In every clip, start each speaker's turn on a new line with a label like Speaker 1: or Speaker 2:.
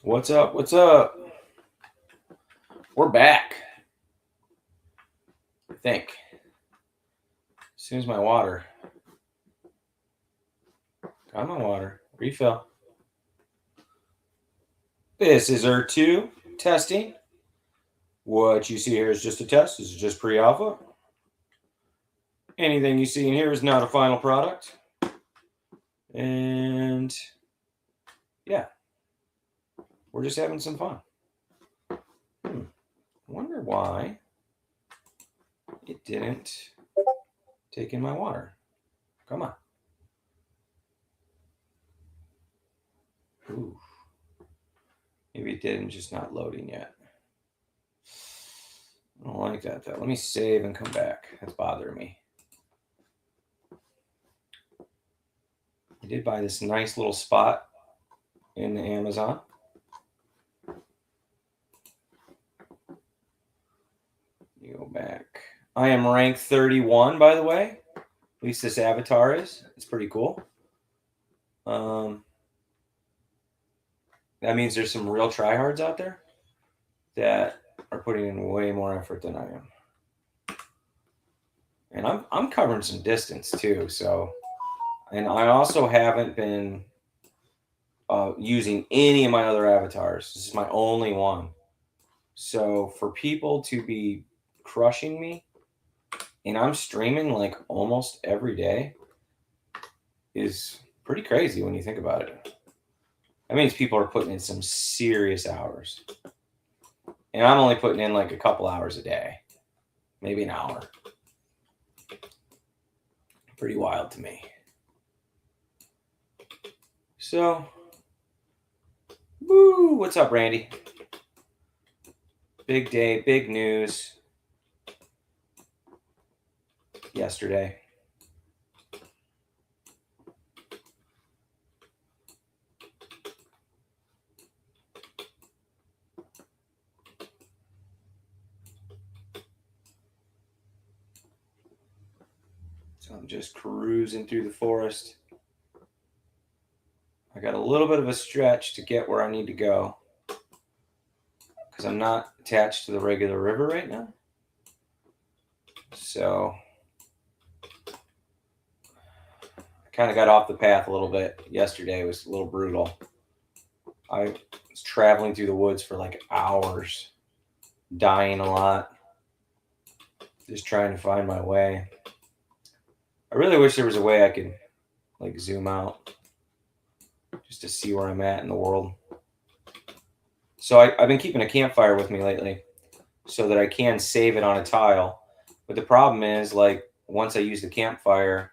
Speaker 1: What's up? What's up? We're back. I think. As soon as my water. Got my water. Refill. This is R2 testing. What you see here is just a test. This is just pre-alpha. Anything you see in here is not a final product. And yeah, we're just having some fun. I wonder why it didn't take in my water. Come on. Ooh. Maybe it did and just not loading yet. I don't like that though. Let me save and come back. That's bothering me. I did buy this nice little spot in the Amazon. You go back. I am rank 31, by the way. At least this avatar is. It's pretty cool. That means there's some real tryhards out there that are putting in way more effort than I am. And I'm covering some distance too, so. And I also haven't been using any of my other avatars. This is my only one. So for people to be crushing me, and I'm streaming like almost every day, is pretty crazy when you think about it. That means people are putting in some serious hours. And I'm only putting in like a couple hours a day, maybe an hour. Pretty wild to me. So, woo, what's up, Randy? Big day, big news yesterday. So I'm just cruising through the forest. I got a little bit of a stretch to get where I need to go because I'm not attached to the regular river right now. So I kind of got off the path a little bit yesterday. It was a little brutal. I was traveling through the woods for like hours, dying a lot, just trying to find my way. I really wish there was a way I could like zoom out just to see where I'm at in the world. So I've been keeping a campfire with me lately so that I can save it on a tile. But the problem is, like, once I use the campfire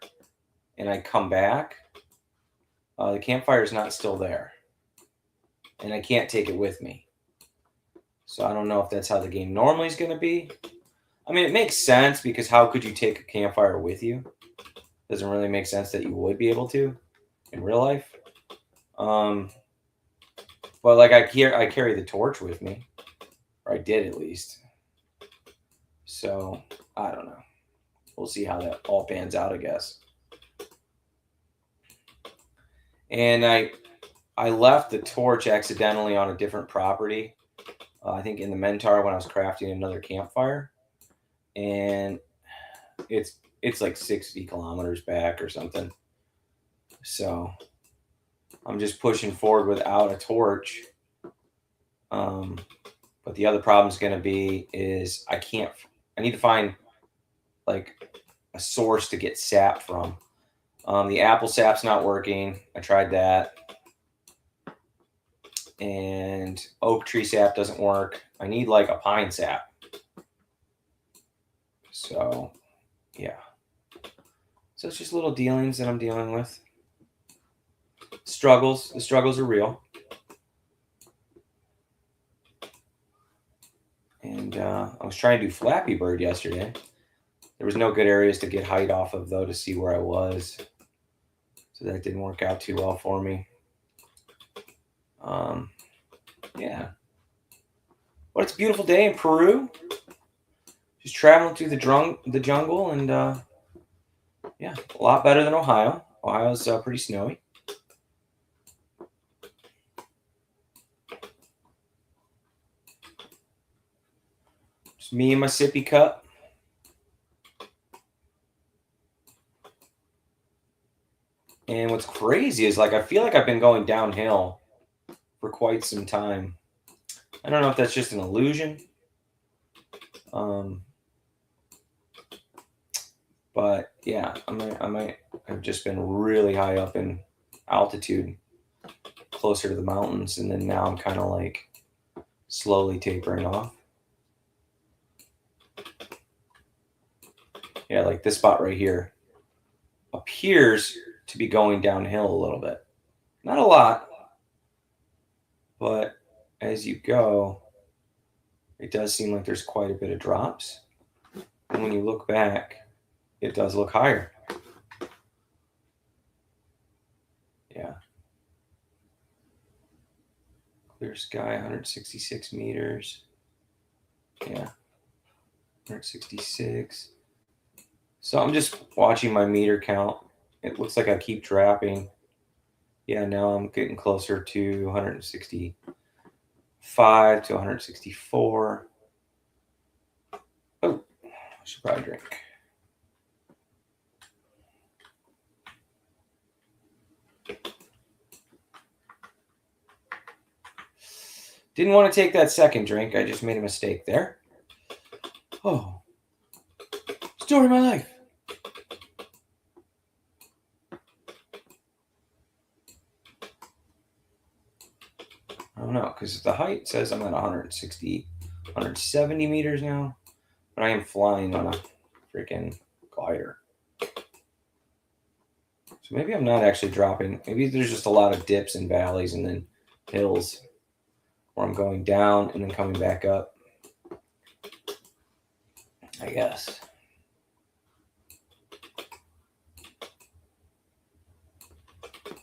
Speaker 1: and I come back, the campfire is not still there. And I can't take it with me. So I don't know if that's how the game normally is going to be. I mean, it makes sense because how could you take a campfire with you? Doesn't really make sense that you would be able to in real life. But like I carry the torch with me, or I did at least. So I don't know. We'll see how that all pans out, I guess. And I left the torch accidentally on a different property. I think in the Mentar when I was crafting another campfire, and it's like 60 kilometers back or something. So I'm just pushing forward without a torch. But the other problem is going to be is I need to find like a source to get sap from. The apple sap's not working. I tried that. And oak tree sap doesn't work. I need like a pine sap. So, yeah. So it's just little dealings that I'm dealing with. Struggles. The struggles are real. And I was trying to do Flappy Bird yesterday. There was no good areas to get height off of, though, to see where I was. So that didn't work out too well for me. Yeah. But it's a beautiful day in Peru. Just traveling through the jungle, and yeah, a lot better than Ohio. Ohio's pretty snowy. It's me and my sippy cup. And what's crazy is, like, I feel like I've been going downhill for quite some time. I don't know if that's just an illusion. But yeah, I've just been really high up in altitude, closer to the mountains, and then now I'm kind of like slowly tapering off. Yeah, like this spot right here appears to be going downhill a little bit. Not a lot, but as you go, it does seem like there's quite a bit of drops. And when you look back, it does look higher. Yeah. Clear sky, 166 meters. Yeah. 166. So I'm just watching my meter count. It looks like I keep dropping. Yeah, now I'm getting closer to 165 to 164. Oh, I should probably drink. Didn't want to take that second drink. I just made a mistake there. Oh, story of my life. I don't know, because the height says I'm at 160, 170 meters now, but I am flying on a freaking glider. So maybe I'm not actually dropping. Maybe there's just a lot of dips and valleys and then hills where I'm going down and then coming back up, I guess.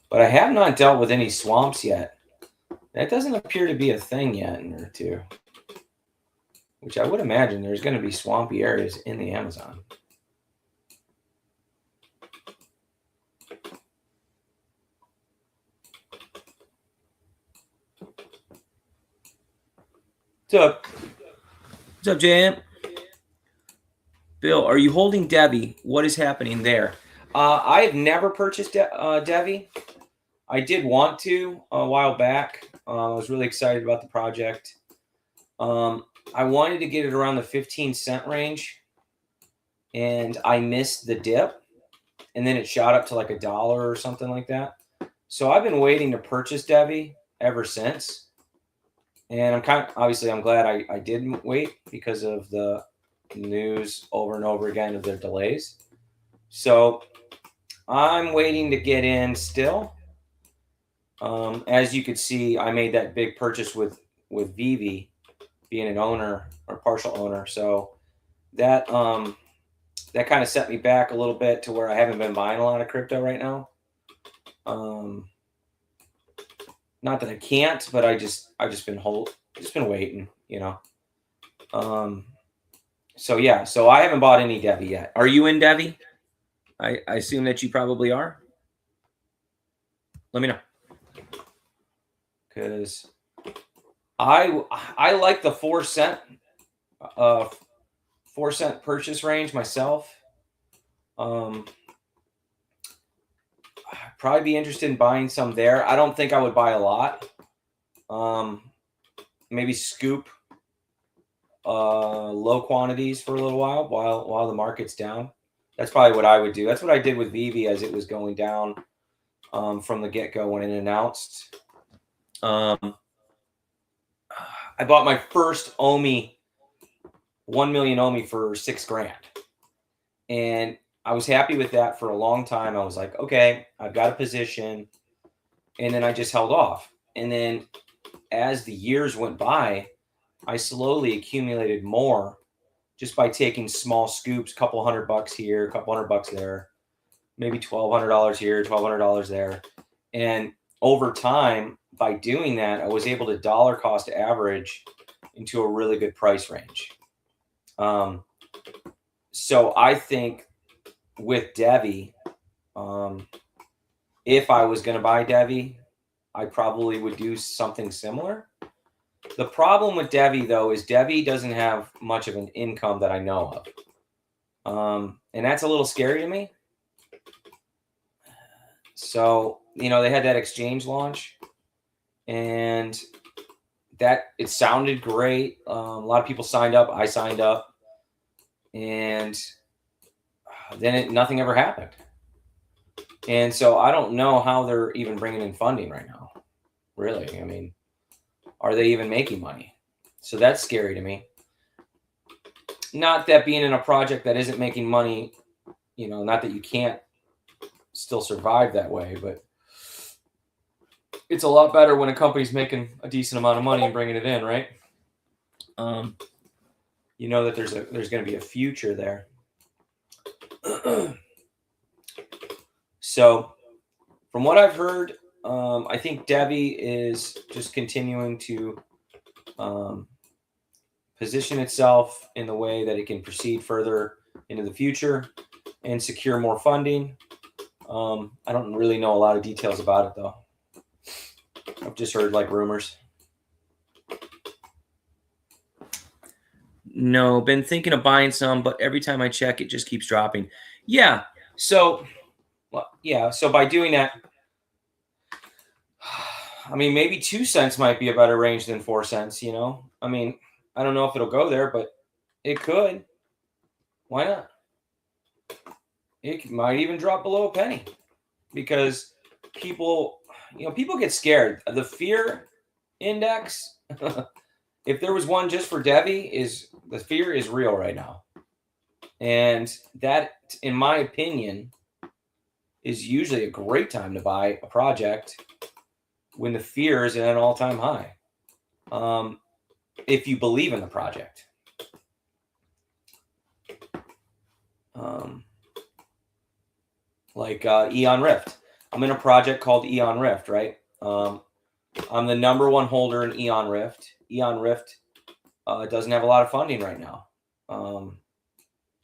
Speaker 1: But I have not dealt with any swamps yet. That doesn't appear to be a thing yet in there too. Which I would imagine there's going to be swampy areas in the Amazon. What's up? What's up, JM? Bill, are you holding Devi? What is happening there? I have never purchased Devi. I did want to a while back. I was really excited about the project. I wanted to get it around the 15-cent range, and I missed the dip, and then it shot up to like $1 or something like that. So I've been waiting to purchase Devi ever since, and I'm glad I didn't wait because of the news over and over again of their delays. So I'm waiting to get in still. As you could see, I made that big purchase with Vivi being an owner or partial owner. So that that kind of set me back a little bit to where I haven't been buying a lot of crypto right now. Not that I can't, but I've just been waiting, you know. So yeah, so I haven't bought any Devi yet. Are you in Devi? I assume that you probably are. Let me know. Because I like the 4-cent purchase range myself. I'd probably be interested in buying some there. I don't think I would buy a lot. Maybe scoop low quantities for a little while the market's down. That's probably what I would do. That's what I did with Vivi as it was going down from the get-go when it announced. I bought my first OMI, 1 million OMI for $6,000. And I was happy with that for a long time. I was like, okay, I've got a position. And then I just held off. And then as the years went by, I slowly accumulated more just by taking small scoops, couple $100 here, couple $100 there, maybe $1,200 here, $1,200 there. And over time, by doing that, I was able to dollar cost average into a really good price range. So I think with Devi, if I was going to buy Devi, I probably would do something similar. The problem with Devi, though, is Devi doesn't have much of an income that I know of. And that's a little scary to me. So, they had that exchange launch, and that it sounded great. A lot of people signed up. I signed up, and then nothing ever happened. And so I don't know how they're even bringing in funding right now. Really, I mean, are they even making money? So that's scary to me. Not that being in a project that isn't making money, not that you can't still survive that way, but it's a lot better when a company's making a decent amount of money and bringing it in, right? You know that there's going to be a future there. So, from what I've heard, I think Devi is just continuing to position itself in the way that it can proceed further into the future and secure more funding. I don't really know a lot of details about it, though. I've just heard rumors. No, been thinking of buying some, but every time I check, it just keeps dropping. Yeah. So by doing that, I mean, maybe 2 cents might be a better range than 4 cents, I mean, I don't know if it'll go there, but it could. Why not? It might even drop below a penny because people get scared. The fear index, if there was one just for Devi, the fear is real right now. And that, in my opinion, is usually a great time to buy a project when the fear is at an all-time high. If you believe in the project. Like Eon Rift. I'm in a project called Eon Rift, right? I'm the number one holder in Eon Rift. Eon Rift doesn't have a lot of funding right now.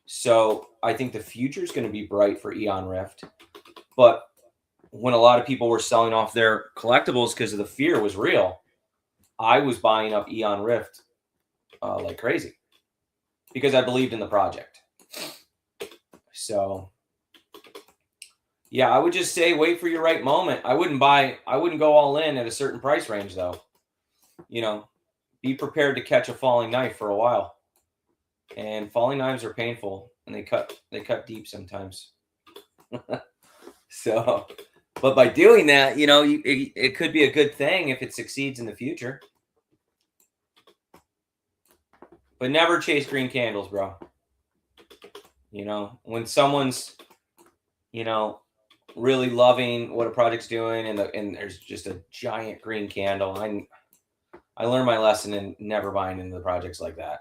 Speaker 1: So I think the future is going to be bright for Eon Rift. But when a lot of people were selling off their collectibles because of the fear was real, I was buying up Eon Rift like crazy because I believed in the project. So, yeah, I would just say wait for your right moment. I wouldn't go all in at a certain price range, though. Be prepared to catch a falling knife for a while. And falling knives are painful, and they cut deep sometimes. So, but by doing that, it could be a good thing if it succeeds in the future. But never chase green candles, bro. When someone's, really loving what a project's doing and there's just a giant green candle, I learned my lesson in never buying into the projects like that.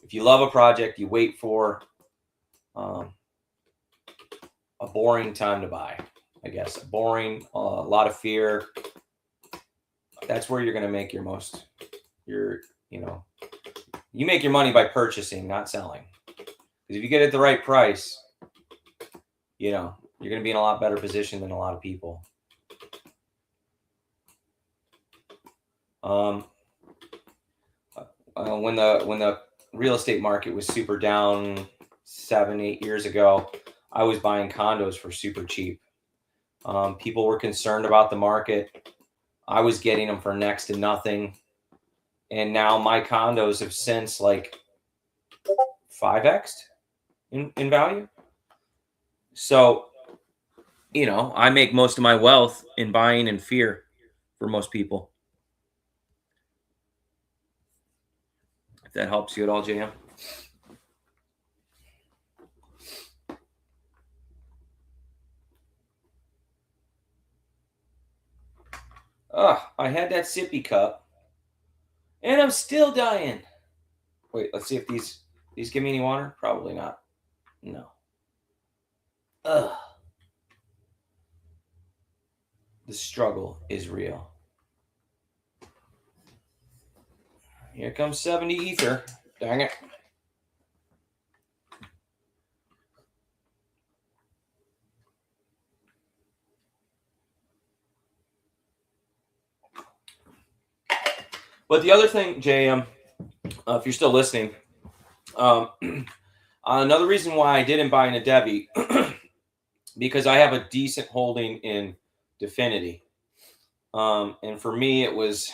Speaker 1: If you love a project, you wait for a boring time to buy, I guess. A lot of fear. That's where you're going to make you make your money by purchasing, not selling. Because if you get it at the right price, you're going to be in a lot better position than a lot of people. When the real estate market was super down 7-8 years ago, I was buying condos for super cheap. People were concerned about the market. I was getting them for next to nothing. And now my condos have since 5x'd in value. So, I make most of my wealth in buying in fear for most people. If that helps you at all, JM. I had that sippy cup, and I'm still dying. Wait, let's see if these give me any water. Probably not. No. The struggle is real. Here comes 70 ether. Dang it. But the other thing, JM, if you're still listening, another reason why I didn't buy in a Debbie, because I have a decent holding in Definity. And for me, it was,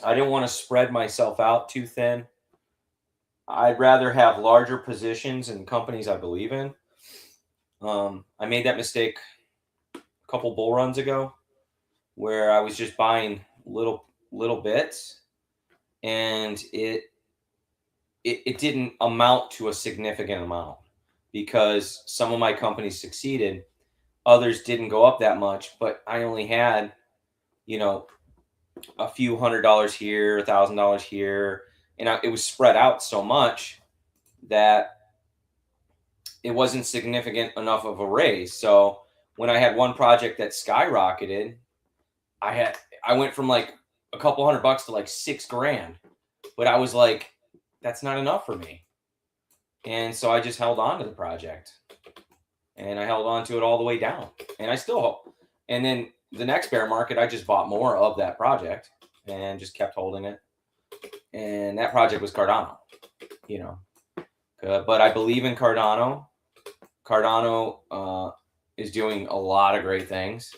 Speaker 1: I didn't want to spread myself out too thin. I'd rather have larger positions in companies I believe in. I made that mistake a couple bull runs ago where I was just buying little bits, and it didn't amount to a significant amount because some of my companies succeeded, others didn't go up that much, but I only had, you know, a few $100 here, $1,000 here, and it was spread out so much that it wasn't significant enough of a raise. So when I had one project that skyrocketed, I went from like a couple $100 to like $6,000, but I was like, that's not enough for me. And so I just held on to the project, and I held on to it all the way down, and I still hope. And then the next bear market, I just bought more of that project and just kept holding it. And that project was Cardano, you know. But I believe in Cardano. Cardano is doing a lot of great things,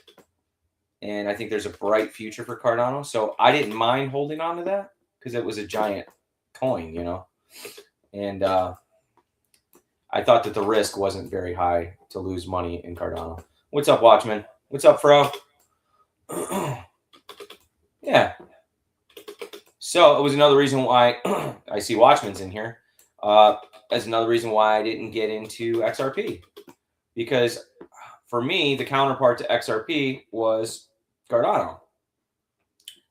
Speaker 1: and I think there's a bright future for Cardano. So I didn't mind holding on to that because it was a giant coin, you know. And I thought that the risk wasn't very high to lose money in Cardano. What's up, Watchman? What's up, Fro? Yeah. So it was another reason why I see Watchman's in here. As another reason why I didn't get into XRP, because for me, the counterpart to XRP was Cardano.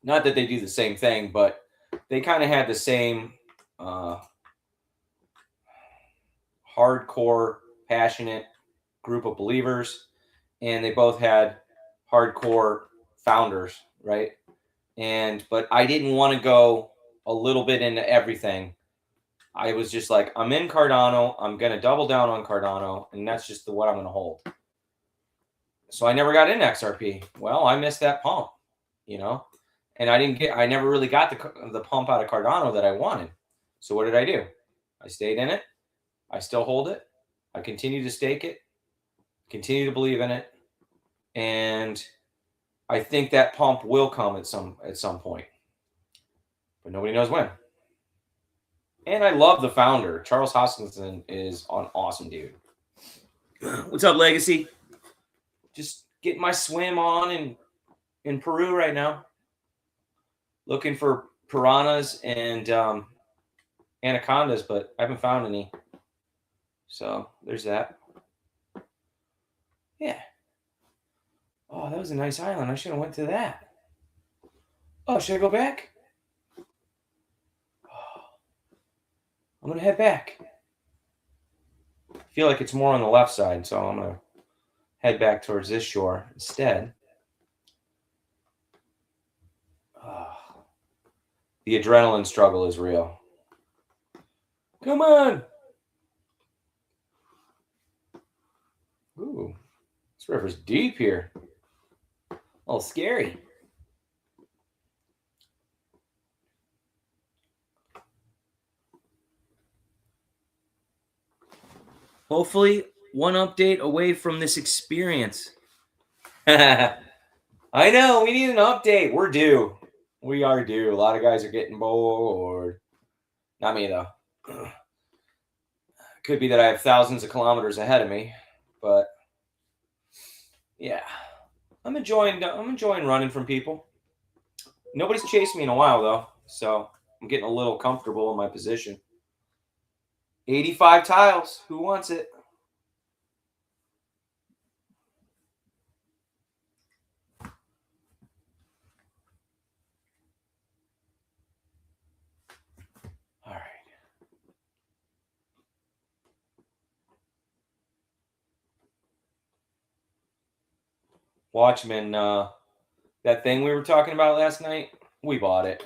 Speaker 1: Not that they do the same thing, but they kind of had the same hardcore, passionate group of believers, and they both had hardcore founders, right? But I didn't want to go a little bit into everything. I was just like, I'm in Cardano. I'm going to double down on Cardano, and that's just what I'm going to hold. So I never got into XRP. Well, I missed that pump, you know, and I never really got the pump out of Cardano that I wanted. So what did I do? I stayed in it. I still hold it. I continue to stake it, continue to believe in it. And I think that pump will come at some point, but nobody knows when. And I love the founder. Charles Hoskinson is an awesome dude. What's up, Legacy? Just getting my swim on in Peru right now. Looking for piranhas and anacondas, but I haven't found any. So there's that. Yeah. Oh, that was a nice island. I should have went to that. Oh, should I go back? I'm going to head back. I feel like it's more on the left side, so I'm going to head back towards this shore instead. The adrenaline struggle is real. Come on. Ooh, this river's deep here. A little scary. Hopefully, one update away from this experience. I know, we need an update. We're due. We are due. A lot of guys are getting bored. Not me, though. Could be that I have thousands of kilometers ahead of me, but yeah. I'm enjoying running from people. Nobody's chased me in a while, though, so I'm getting a little comfortable in my position. 85 tiles. Who wants it? All right. Watchmen, that thing we were talking about last night, we bought it.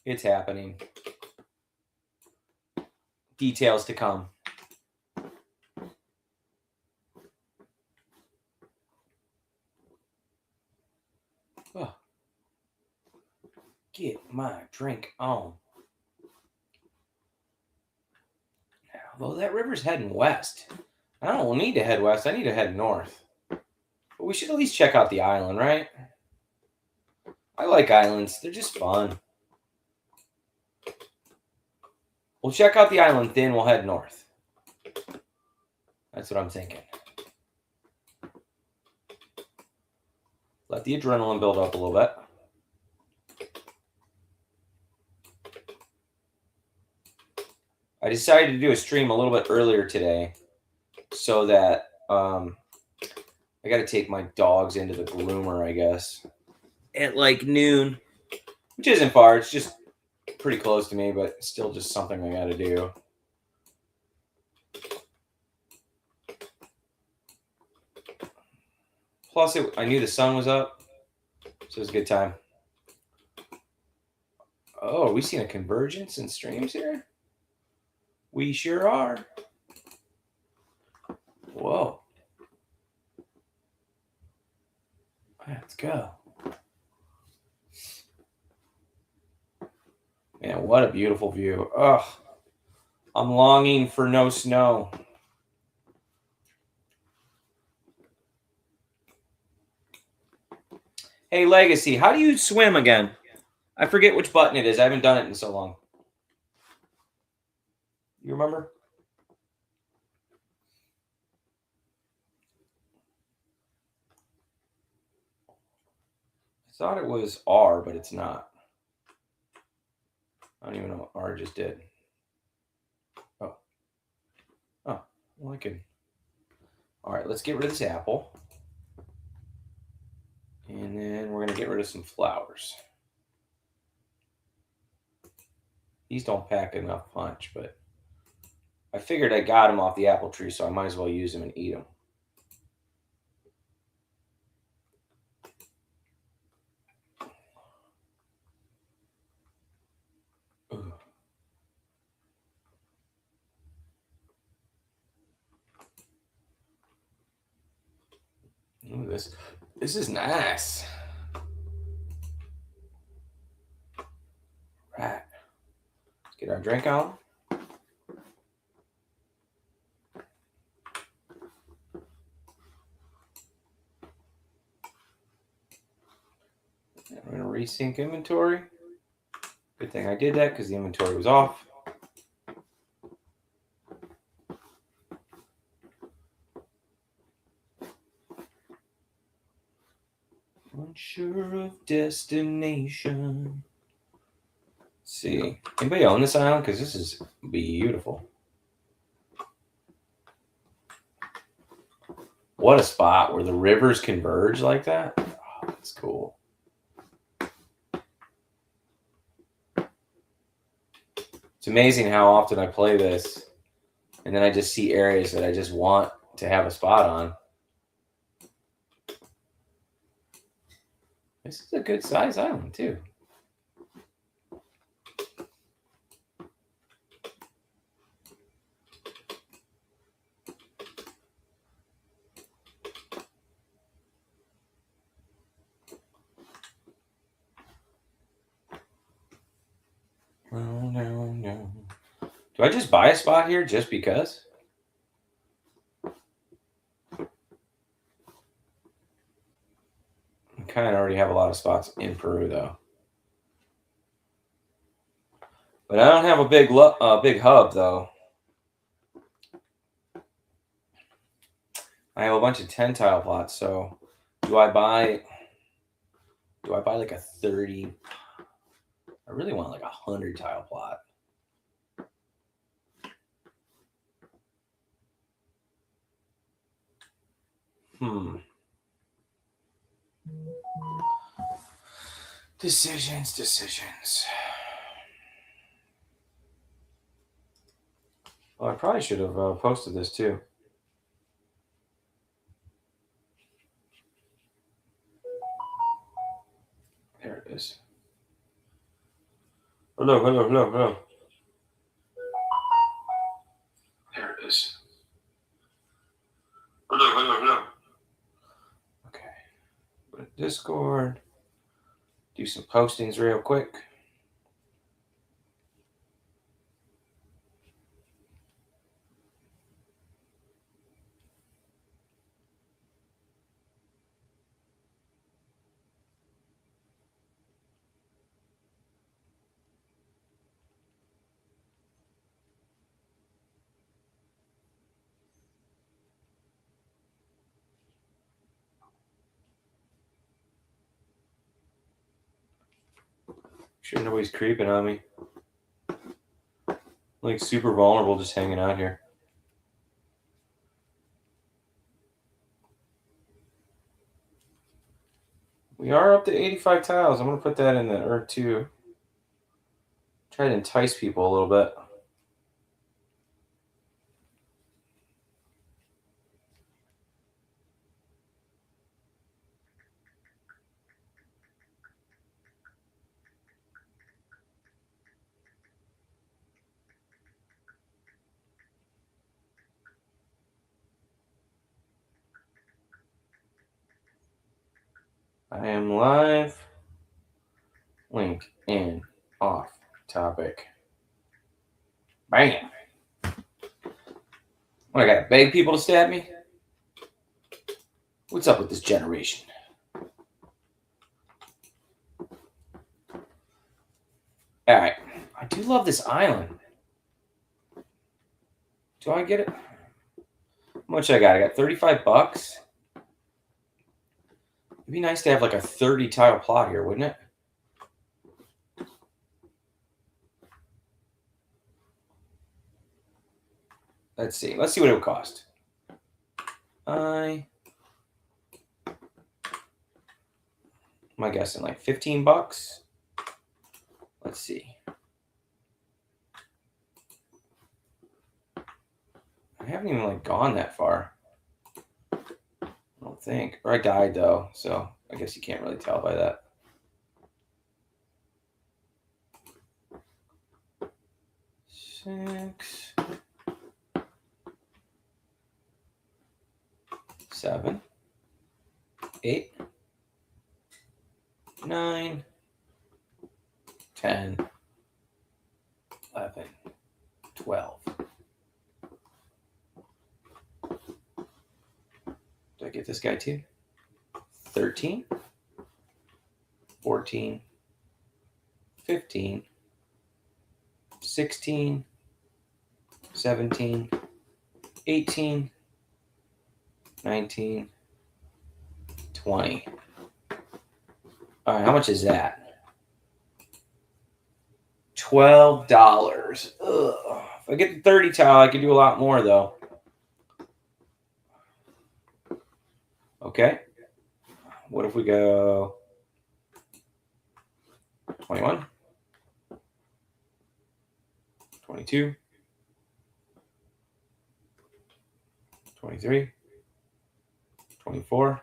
Speaker 1: It's happening. Details to come. Oh. get my drink on. Although that river's heading west. I don't need to head west. I need to head north. But we should at least check out the island, right? I like islands. They're just fun. We'll check out the island, then we'll head north. That's what I'm thinking. Let the adrenaline build up a little bit. I decided to do a stream a little bit earlier today so that I got to take my dogs into the groomer, I guess, at like noon, which isn't far. It's just pretty close to me, but still just something I got to do. Plus, I knew the sun was up, so it was a good time. Oh, are we seeing a convergence in streams here? We sure are. Whoa. Let's go. Man, what a beautiful view. Ugh. I'm longing for no snow. Hey, Legacy, how do you swim again? I forget which button it is. I haven't done it in so long. You remember? I thought it was R, but it's not. I don't even know what R just did. Oh. Oh, well, I can. All right, let's get rid of this apple. And then we're going to get rid of some flowers. These don't pack enough punch, but I figured I got them off the apple tree, so I might as well use them and eat them. Ooh, this is nice. Right. Let's get our drink on. We're going to resync inventory. Good thing I did that because the inventory was off. Unsure of destination. Let's see. Anybody own this island? Because this is beautiful. What a spot where the rivers converge like that. Oh, that's cool. It's amazing how often I play this, and then I just see areas that I just want to have a spot on. This is a good size island, too. No. Do I just buy a spot here just because? I kind of already have a lot of spots in Peru, though. But I don't have a big hub, though. I have a bunch of 10 tile plots, so do I buy like a 30? I really want like a 100 tile plot. Decisions. Well, I probably should have posted this too. There it is. Hello. There it is. Hello. Okay. Go to Discord. Do some postings real quick. sure nobody's creeping on me. Like super vulnerable just hanging out here. We are up to 85 tiles. I'm going to put that in the Earth 2. Try to entice people a little bit. I am live. Link in. Off topic. Bam. What, I gotta beg people to stab me? What's up with this generation? Alright. I do love this island. Do I get it? How much I got? I got 35 bucks. It'd be nice to have like a 30 tile plot here, wouldn't it? Let's see. Let's see what it would cost. Am I guessing like 15 bucks? Let's see. I haven't even like gone that far. I don't think. Or I died though, so I guess you can't really tell by that. Six, 7, 8, 9, 10, 11, 12. Do I get this guy too? 13, 14, 15, 16, 17, 18, 19, 20. All right, how much is that? $12. Ugh. If I get the 30 tile, I can do a lot more though. Okay. What if we go 21, 22, 23, 24.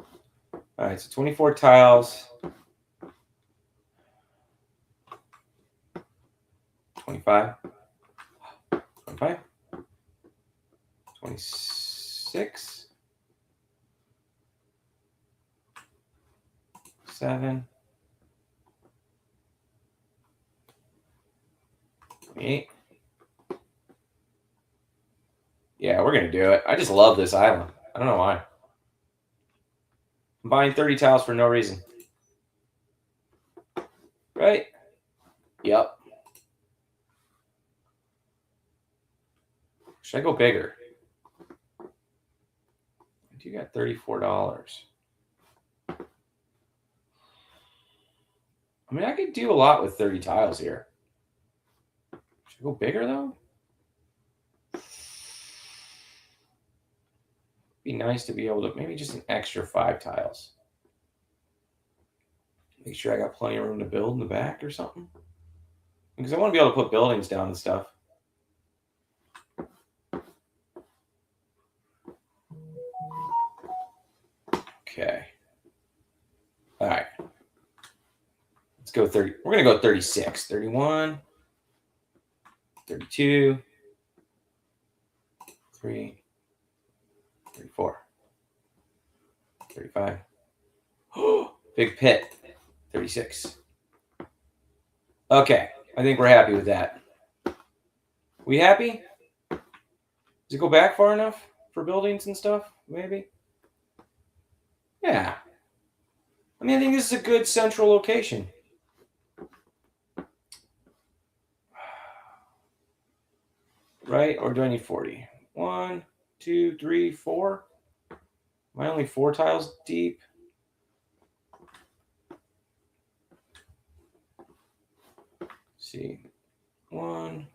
Speaker 1: All right, so 24 tiles. 25, 25, 26, 7, 28. Yeah, we're going to do it. I just love this island. I don't know why. I'm buying 30 tiles for no reason. Right? Yep. Should I go bigger? You got $34. I mean, I could do a lot with 30 tiles here. Should I go bigger, though? Be nice to be able to maybe just an extra 5 tiles. Make sure I got plenty of room to build in the back or something. Because I want to be able to put buildings down and stuff. Okay. All right. Let's go 30. We're going to go 36. 31. 32. 3. 34. 35. Oh, big pit. 36. Okay. I think we're happy with that. We happy? Does it go back far enough for buildings and stuff? Maybe? Yeah. I mean, I think this is a good central location. Right? Or do I need 40? 1, 2, 3, 4. Am I only 4 tiles deep? see. 1,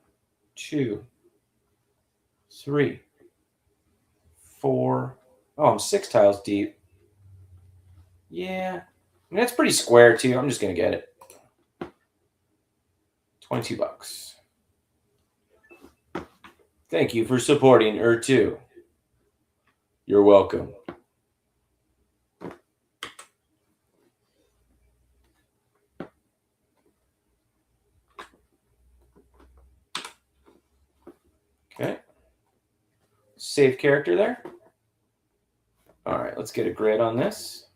Speaker 1: 2, 3, 4. Oh, I'm 6 tiles deep. Yeah. I mean, that's pretty square too. I'm just going to get it. $22. Thank you for supporting Ur2. You're welcome. Okay. Save character there. All right, let's get a grid on this.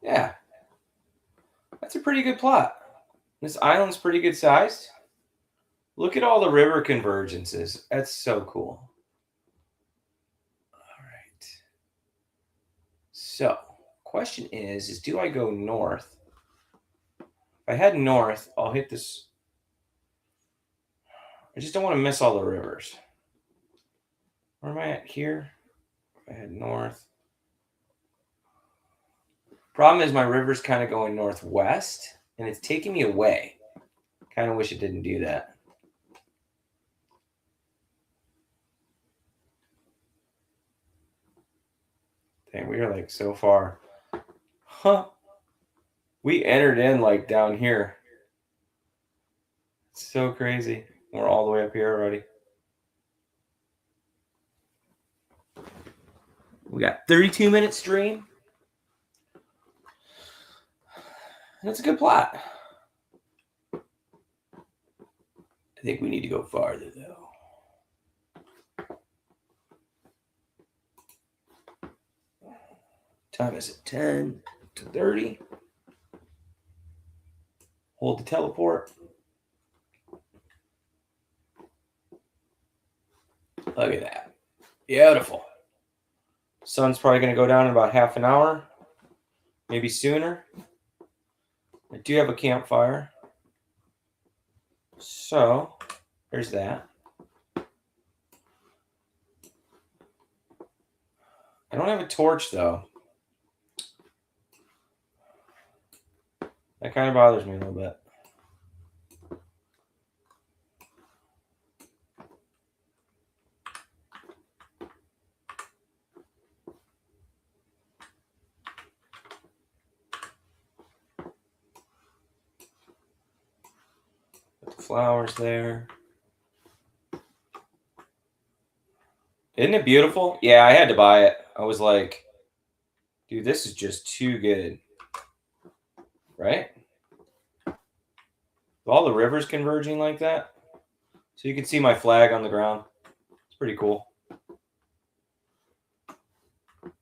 Speaker 1: Yeah. That's a pretty good plot. This island's pretty good sized. Look at all the river convergences. That's so cool. All right. So, question is do I go north? If I head north, I'll hit this. I just don't want to miss all the rivers. Where am I at here? If I head north. Problem is my river's kind of going northwest, and it's taking me away. Kind of wish it didn't do that. Dang, we are like so far. Huh. We entered in like down here. It's so crazy. We're all the way up here already. We got 32-minute stream. That's a good plot. I think we need to go farther though. Time is at 10 to 30. Hold the teleport. Look at that. Beautiful. Sun's probably going to go down in about half an hour, maybe sooner. I do have a campfire. So, there's that. I don't have a torch, though. That kind of bothers me a little bit. Put the flowers there. Isn't it beautiful? Yeah, I had to buy it. I was like, dude, this is just too good. Right? With all the rivers converging like that. So you can see my flag on the ground. It's pretty cool.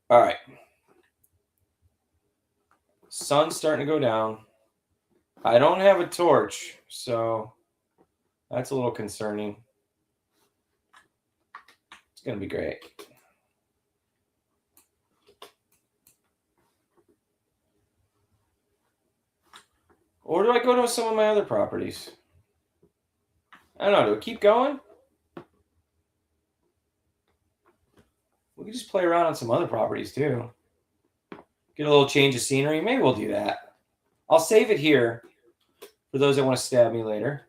Speaker 1: All right. Sun's starting to go down. I don't have a torch, so that's a little concerning. It's going to be great. Or do I go to some of my other properties? I don't know. Do I keep going? We could just play around on some other properties too. Get a little change of scenery. Maybe we'll do that. I'll save it here for those that want to stab me later.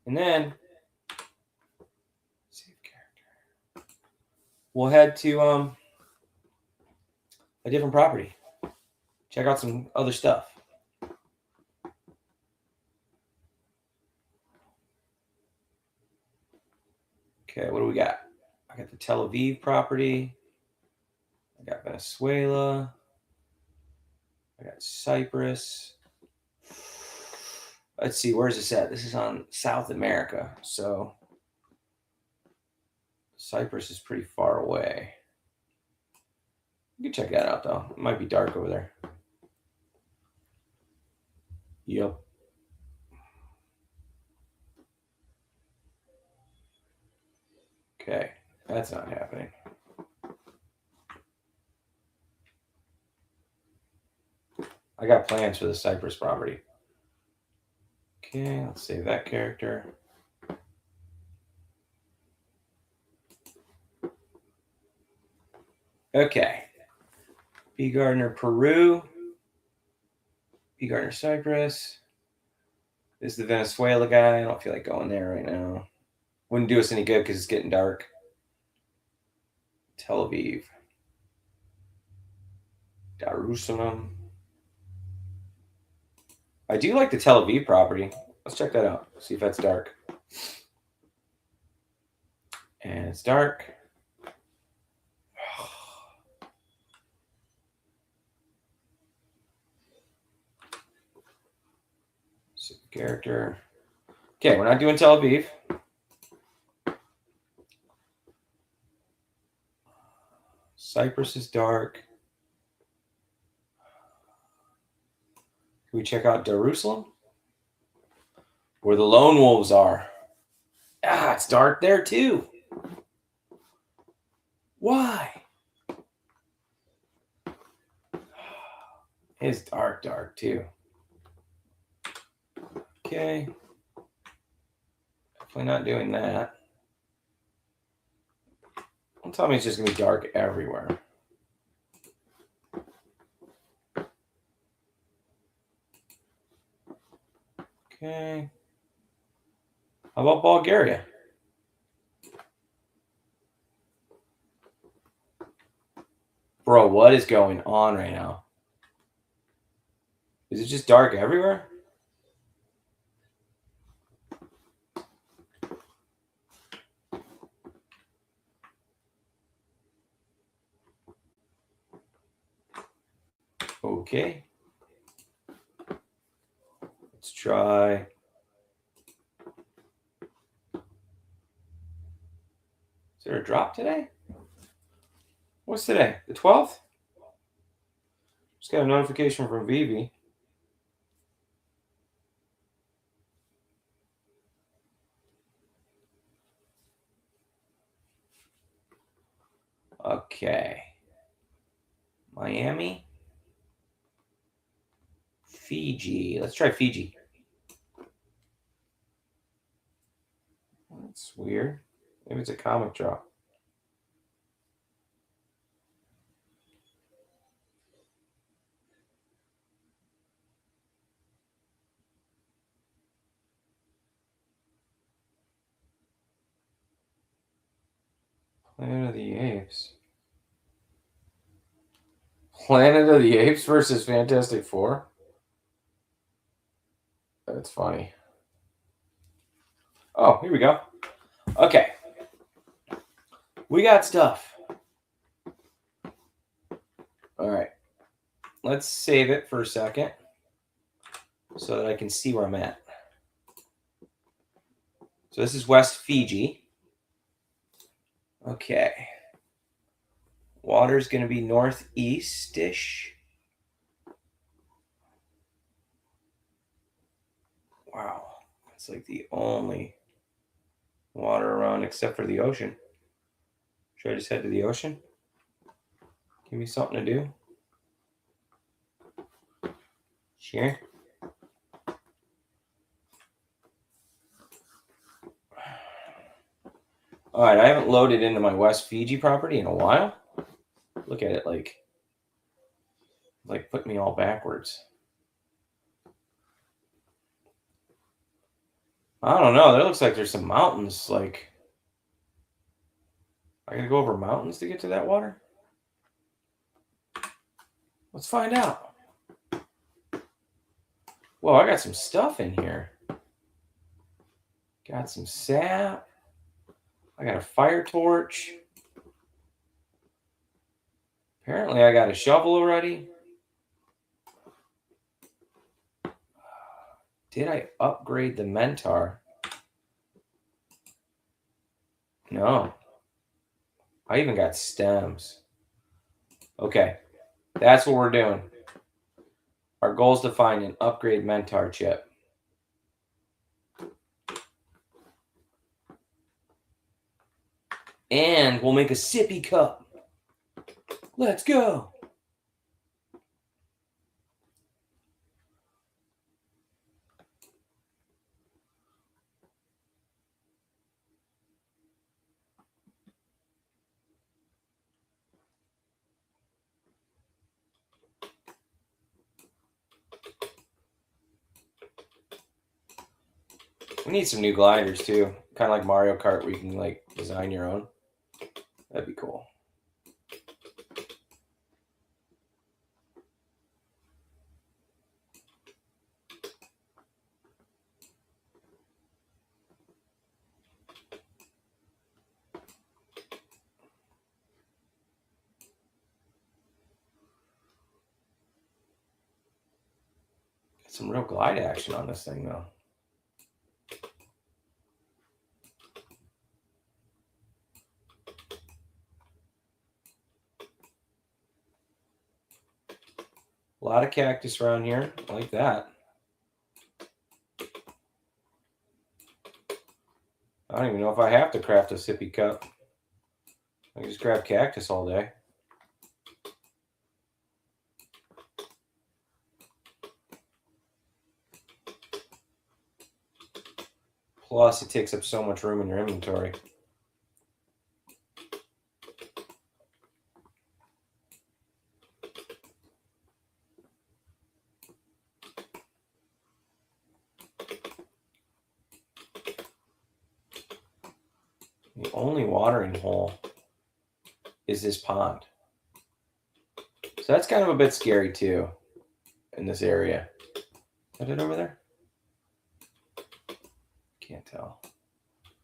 Speaker 1: And then save character. We'll head to a different property. Check out some other stuff. Okay, what do we got? I got the Tel Aviv property. I got Venezuela. I got Cyprus. Let's see, where's this at? This is on South America. So Cyprus is pretty far away. You can check that out, though. It might be dark over there. Yep. Okay, that's not happening. I got plans for the Cyprus property. Okay, let's save that character. Okay. B. Gardner, Peru. B. Gardner, Cyprus. This is the Venezuela guy. I don't feel like going there right now. Wouldn't do us any good because it's getting dark. Tel Aviv. Jerusalem. I do like the Tel Aviv property. Let's check that out. See if that's dark. And it's dark. Character. Okay, we're not doing Tel Aviv. Cyprus is dark. Can we check out Jerusalem? Where the lone wolves are. Ah, it's dark there too. Why? It's dark too. Okay. Definitely not doing that. Don't tell me it's just going to be dark everywhere. Okay. How about Bulgaria? Bro, what is going on right now? Is it just dark everywhere? Okay. Let's try. Is there a drop today? What's today? The 12th? Just got a notification from Vivi. Okay. Miami. Fiji. Let's try Fiji. That's weird. Maybe it's a comic drop. Planet of the Apes. Planet of the Apes versus Fantastic Four? That's funny. Oh, here we go. Okay. We got stuff. All right. Let's save it for a second so that I can see where I'm at. So this is West Fiji. Okay. Water's going to be northeast-ish. Wow. It's like the only water around except for the ocean. Should I just head to the ocean? Give me something to do. Sure. All right, I haven't loaded into my West Fiji property in a while. Look at it like put me all backwards. I don't know. There looks like there's some mountains. Like, I gotta go over mountains to get to that water? Let's find out. Whoa, I got some stuff in here. Got some sap. I got a fire torch. Apparently, I got a shovel already. Did I upgrade the Mentar? No. I even got stems. Okay. That's what we're doing. Our goal is to find an upgrade Mentar chip. And we'll make a sippy cup. Let's go. We need some new gliders too, kind of like Mario Kart, where you can like design your own. That'd be cool. Get some real glide action on this thing though. A lot of cactus around here. I like that. I don't even know if I have to craft a sippy cup. I can just grab cactus all day. Plus, it takes up so much room in your inventory. The only watering hole is this pond. So that's kind of a bit scary too in this area. Is that it over there? Can't tell.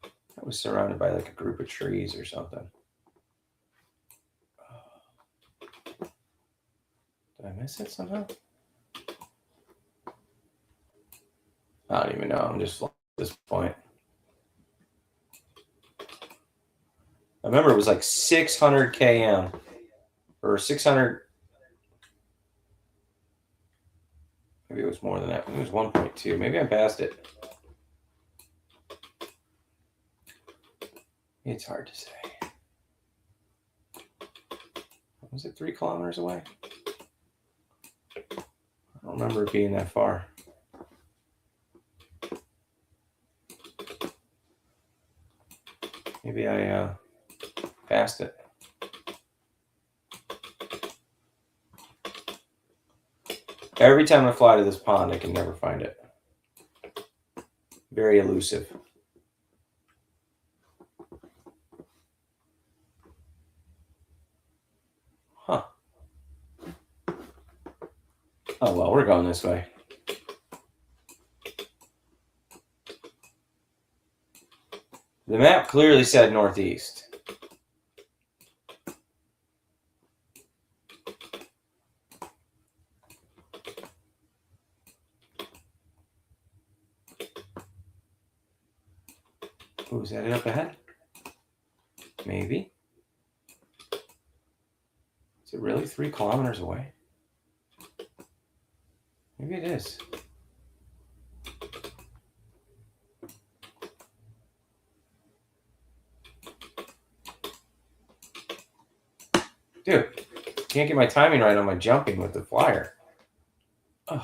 Speaker 1: I was surrounded by like a group of trees or something. Did I miss it somehow? I don't even know. I'm just at this point. I remember it was like 600 km or 600. Maybe it was more than that. Maybe it was 1.2. Maybe I passed it. It's hard to say. Was it 3 kilometers away? I don't remember it being that far. Maybe I passed it. Every time I fly to this pond, I can never find it. Very elusive. Huh. Oh, well, we're going this way. The map clearly said northeast. Ooh, is that it up ahead? Maybe. Is it really 3 kilometers away? Maybe it is. Dude, can't get my timing right on my jumping with the flyer. Ugh.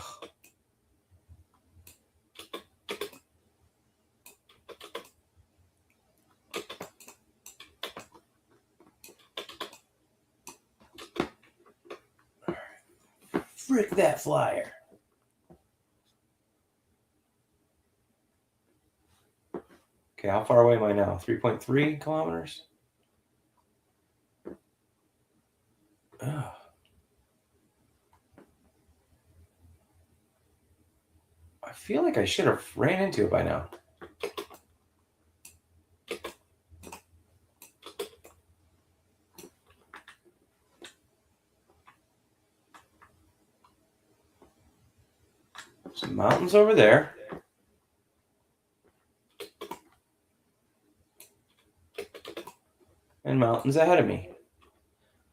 Speaker 1: Frick that flyer. Okay, how far away am I now? 3.3 kilometers? Ugh. I feel like I should have ran into it by now. Some mountains over there. And mountains ahead of me.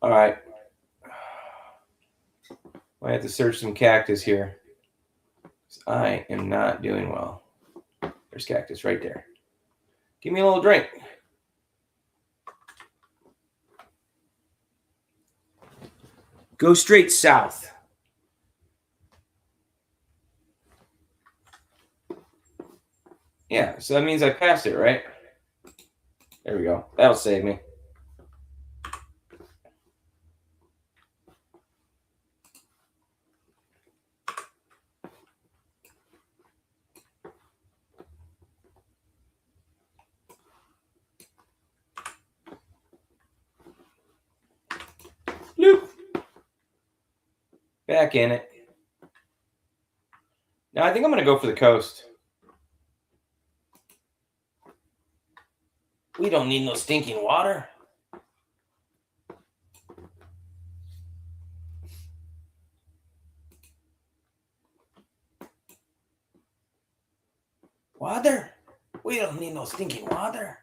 Speaker 1: All right. I have to search some cactus here. I am not doing well. There's cactus right there. Give me a little drink. Go straight south. Yeah, so that means I passed it, right? There we go. That'll save me. back in it. Now I think I'm going to go for the coast. We don't need no stinking water. Water? We don't need no stinking water.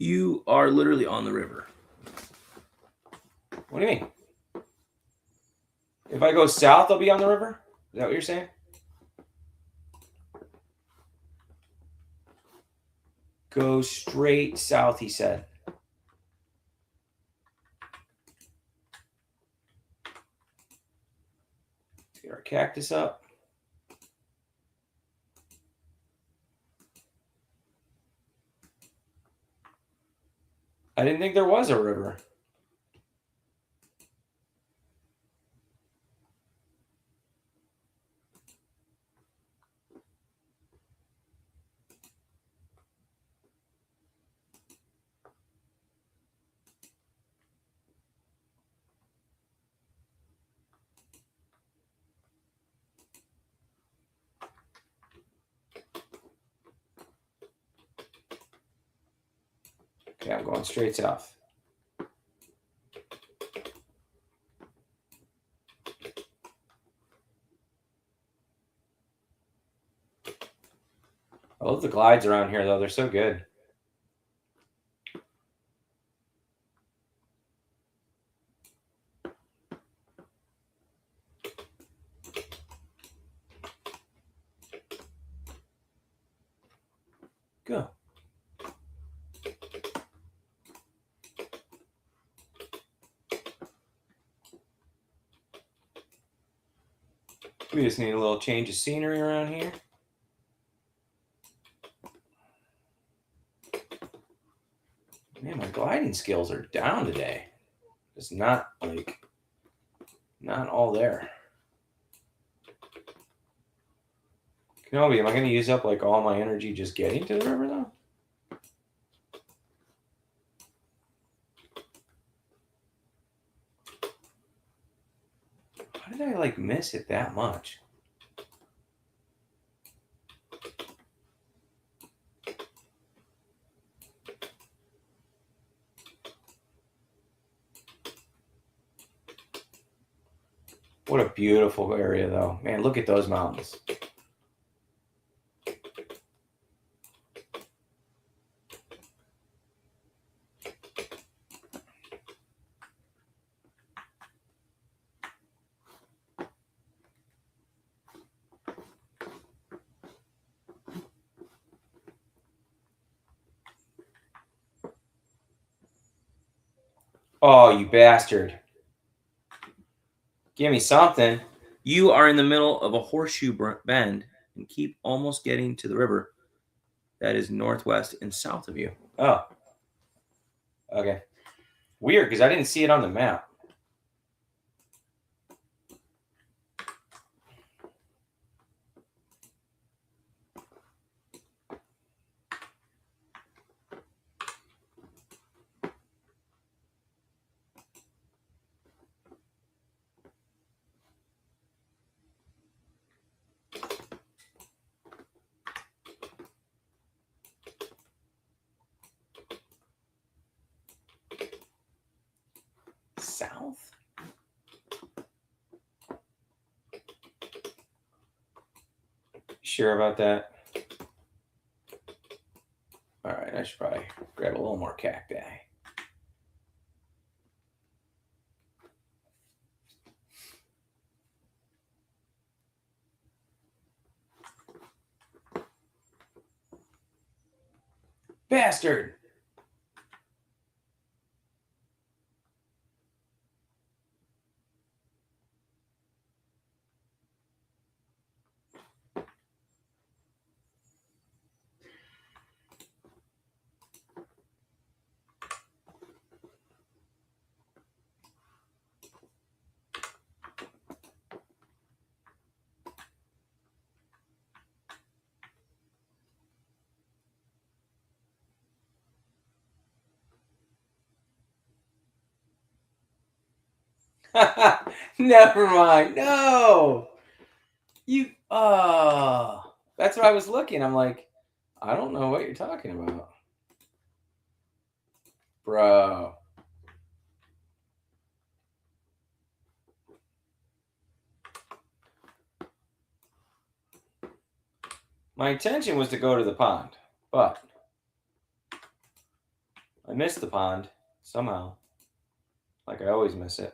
Speaker 1: You are literally on the river. What do you mean? If I go south, I'll be on the river? Is that what you're saying? Go straight south, he said. Let's get our cactus up. I didn't think there was a river. Okay, I'm going straight south. I love the glides around here, though. They're so good. Go. We just need a little change of scenery around here. Man, my gliding skills are down today. It's not all there. Kenobi, am I going to use up all my energy just getting to the river though? How did I miss it that much? What a beautiful area, though. Man, look at those mountains. Oh, you bastard. Give me something. You are in the middle of a horseshoe bend and keep almost getting to the river that is northwest and south of you. Oh. Okay. Weird, because I didn't see it on the map. South? Sure about that? All right, I should probably grab a little more cacti. Bastard! Never mind. No. You that's what I was looking. I'm like, I don't know what you're talking about. Bro. My intention was to go to the pond, but I missed the pond somehow. Like I always miss it.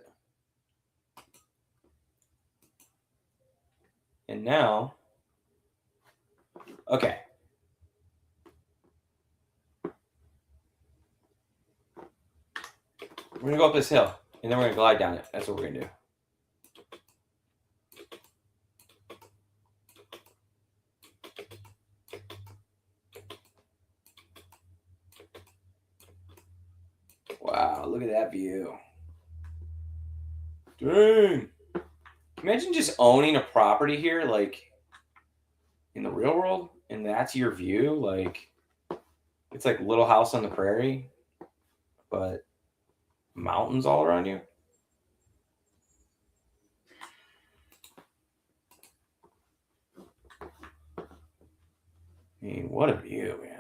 Speaker 1: And now, okay. We're going to go up this hill, and then we're going to glide down it. That's what we're going to do. Wow, look at that view. Dang. Imagine just owning a property here, like in the real world, and that's your view. Like, it's like Little House on the Prairie, but mountains all around you. I mean, what a view, man.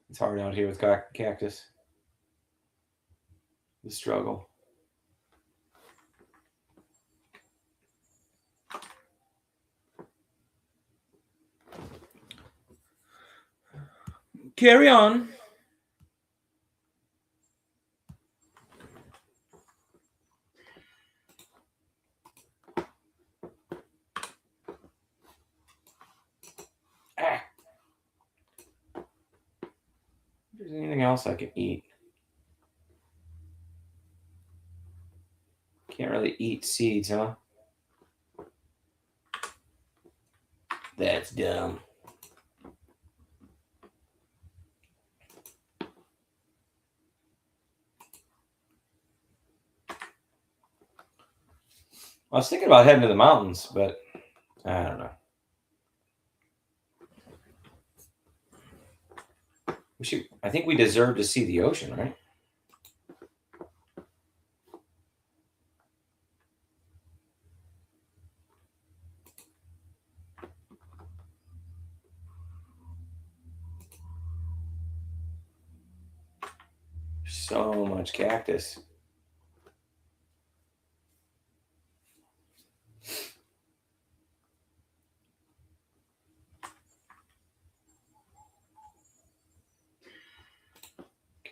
Speaker 1: It's hard out here with cactus. The struggle. Carry on. Ah. If there's anything else I can eat. Can't really eat seeds, huh? That's dumb. I was thinking about heading to the mountains, but I don't know. I think we deserve to see the ocean, right? So much cactus.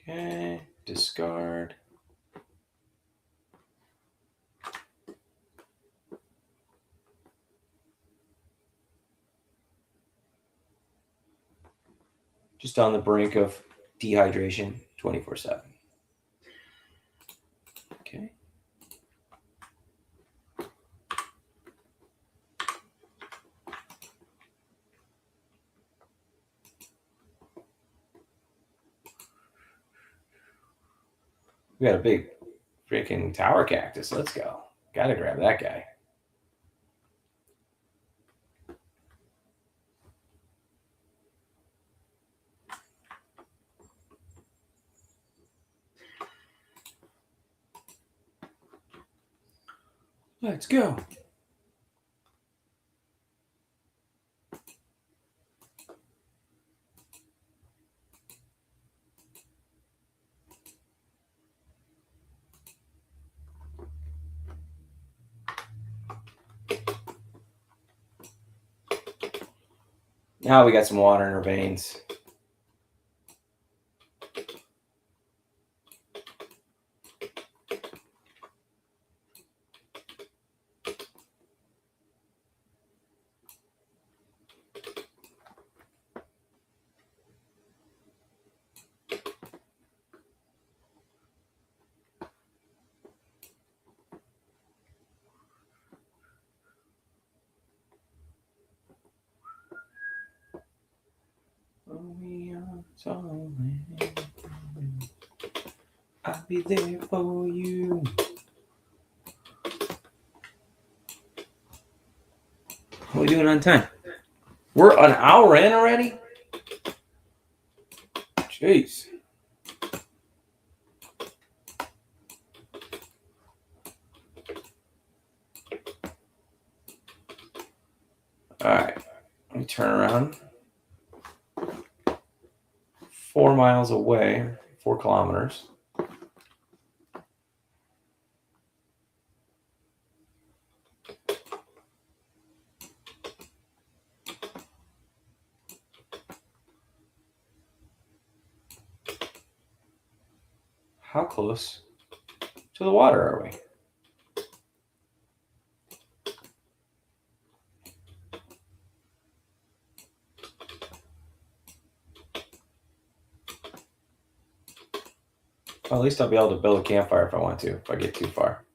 Speaker 1: Okay, discard. Just on the brink of dehydration 24/7. Okay. We got a big freaking tower cactus. Let's go. Gotta grab that guy. Let's go. Now we got some water in our veins. I'll be there for you. we doing on time? We're an hour in already? Jeez. All right. Let me turn around. 4 miles away, 4 kilometers. How close to the water are we? Well, at least I'll be able to build a campfire if I want to, if I get too far.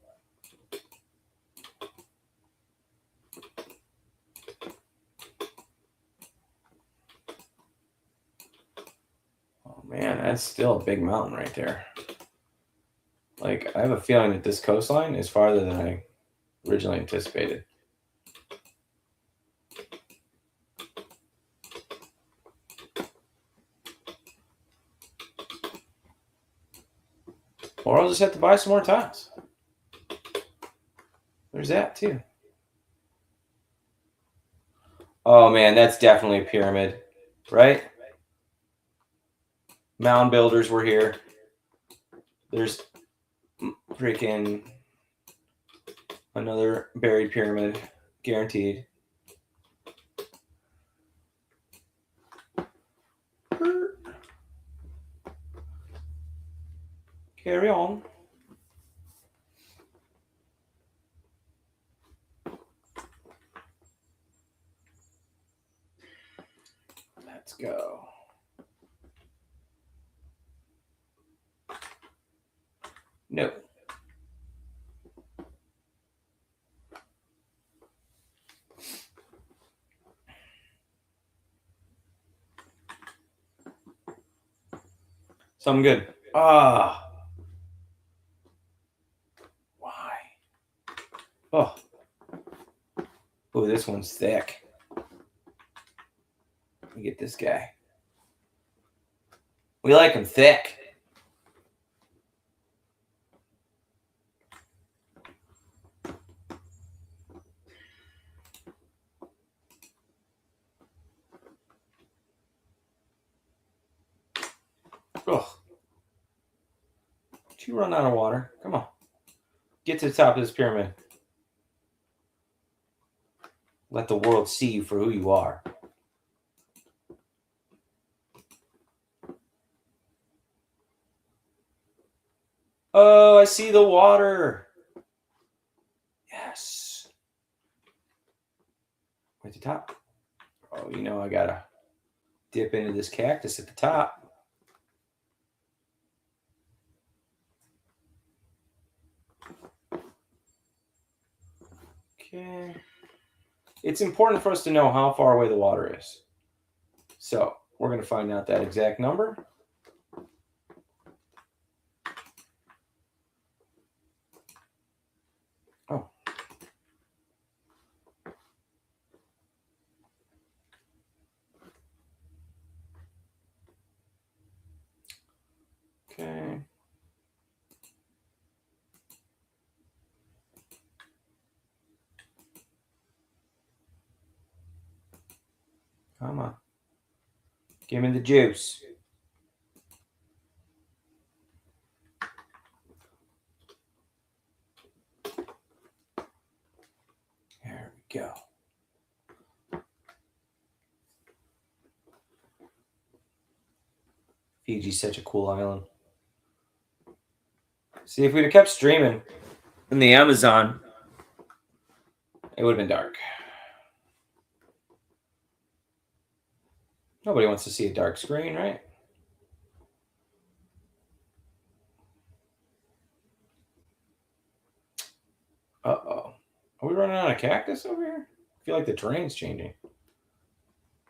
Speaker 1: Oh man, that's still a big mountain right there. Like, I have a feeling that this coastline is farther than I originally anticipated. Or I'll just have to buy some more tiles. There's that too. Oh man, that's definitely a pyramid, right? Mound builders were here. There's freaking another buried pyramid, guaranteed. Carry on. Let's go. No. Something good. Ah. Why? Oh. Oh, this one's thick. Let me get this guy. We like them thick. Ugh. Did you run out of water? Come on. Get to the top of this pyramid. Let the world see you for who you are. Oh, I see the water. Yes. At the top. Oh, you know I gotta dip into this cactus at the top. Okay. It's important for us to know how far away the water is. So we're going to find out that exact number. Oh. Okay. Come on. Give me the juice. There we go. Fiji's such a cool island. See, if we'd have kept streaming in the Amazon, it would have been dark. Nobody wants to see a dark screen, right? Uh-oh. Are we running out of cactus over here? I feel like the terrain's changing.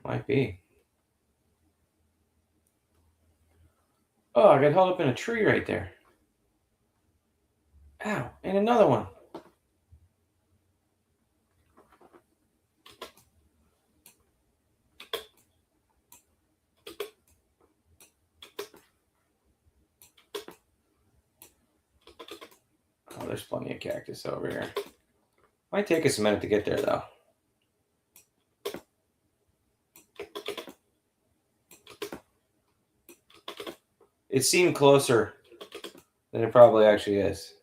Speaker 1: Might be. Oh, I got held up in a tree right there. Ow, and another one. there's plenty of cactus over here. Might take us a minute to get there, though. It seemed closer than it probably actually is.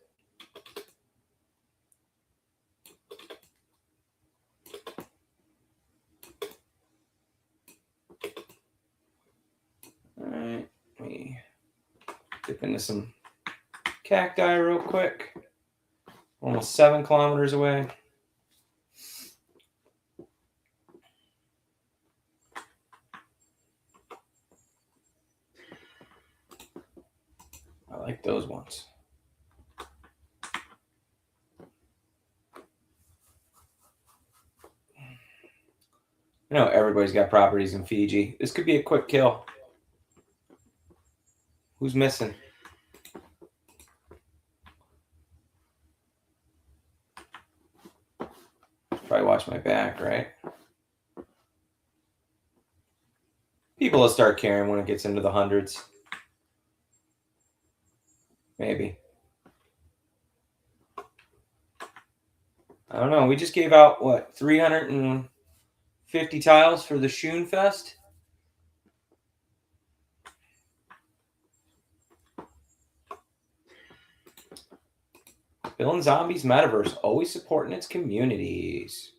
Speaker 1: All right, let me dip into some cacti real quick. Almost 7 kilometers away. I like those ones. I know everybody's got properties in Fiji. This could be a quick kill. Who's missing? Probably watch my back, right? People will start caring when it gets into the hundreds. Maybe. I don't know. We just gave out, what, 350 tiles for the Shoon Fest? Bill and Zombies Metaverse, always supporting its communities.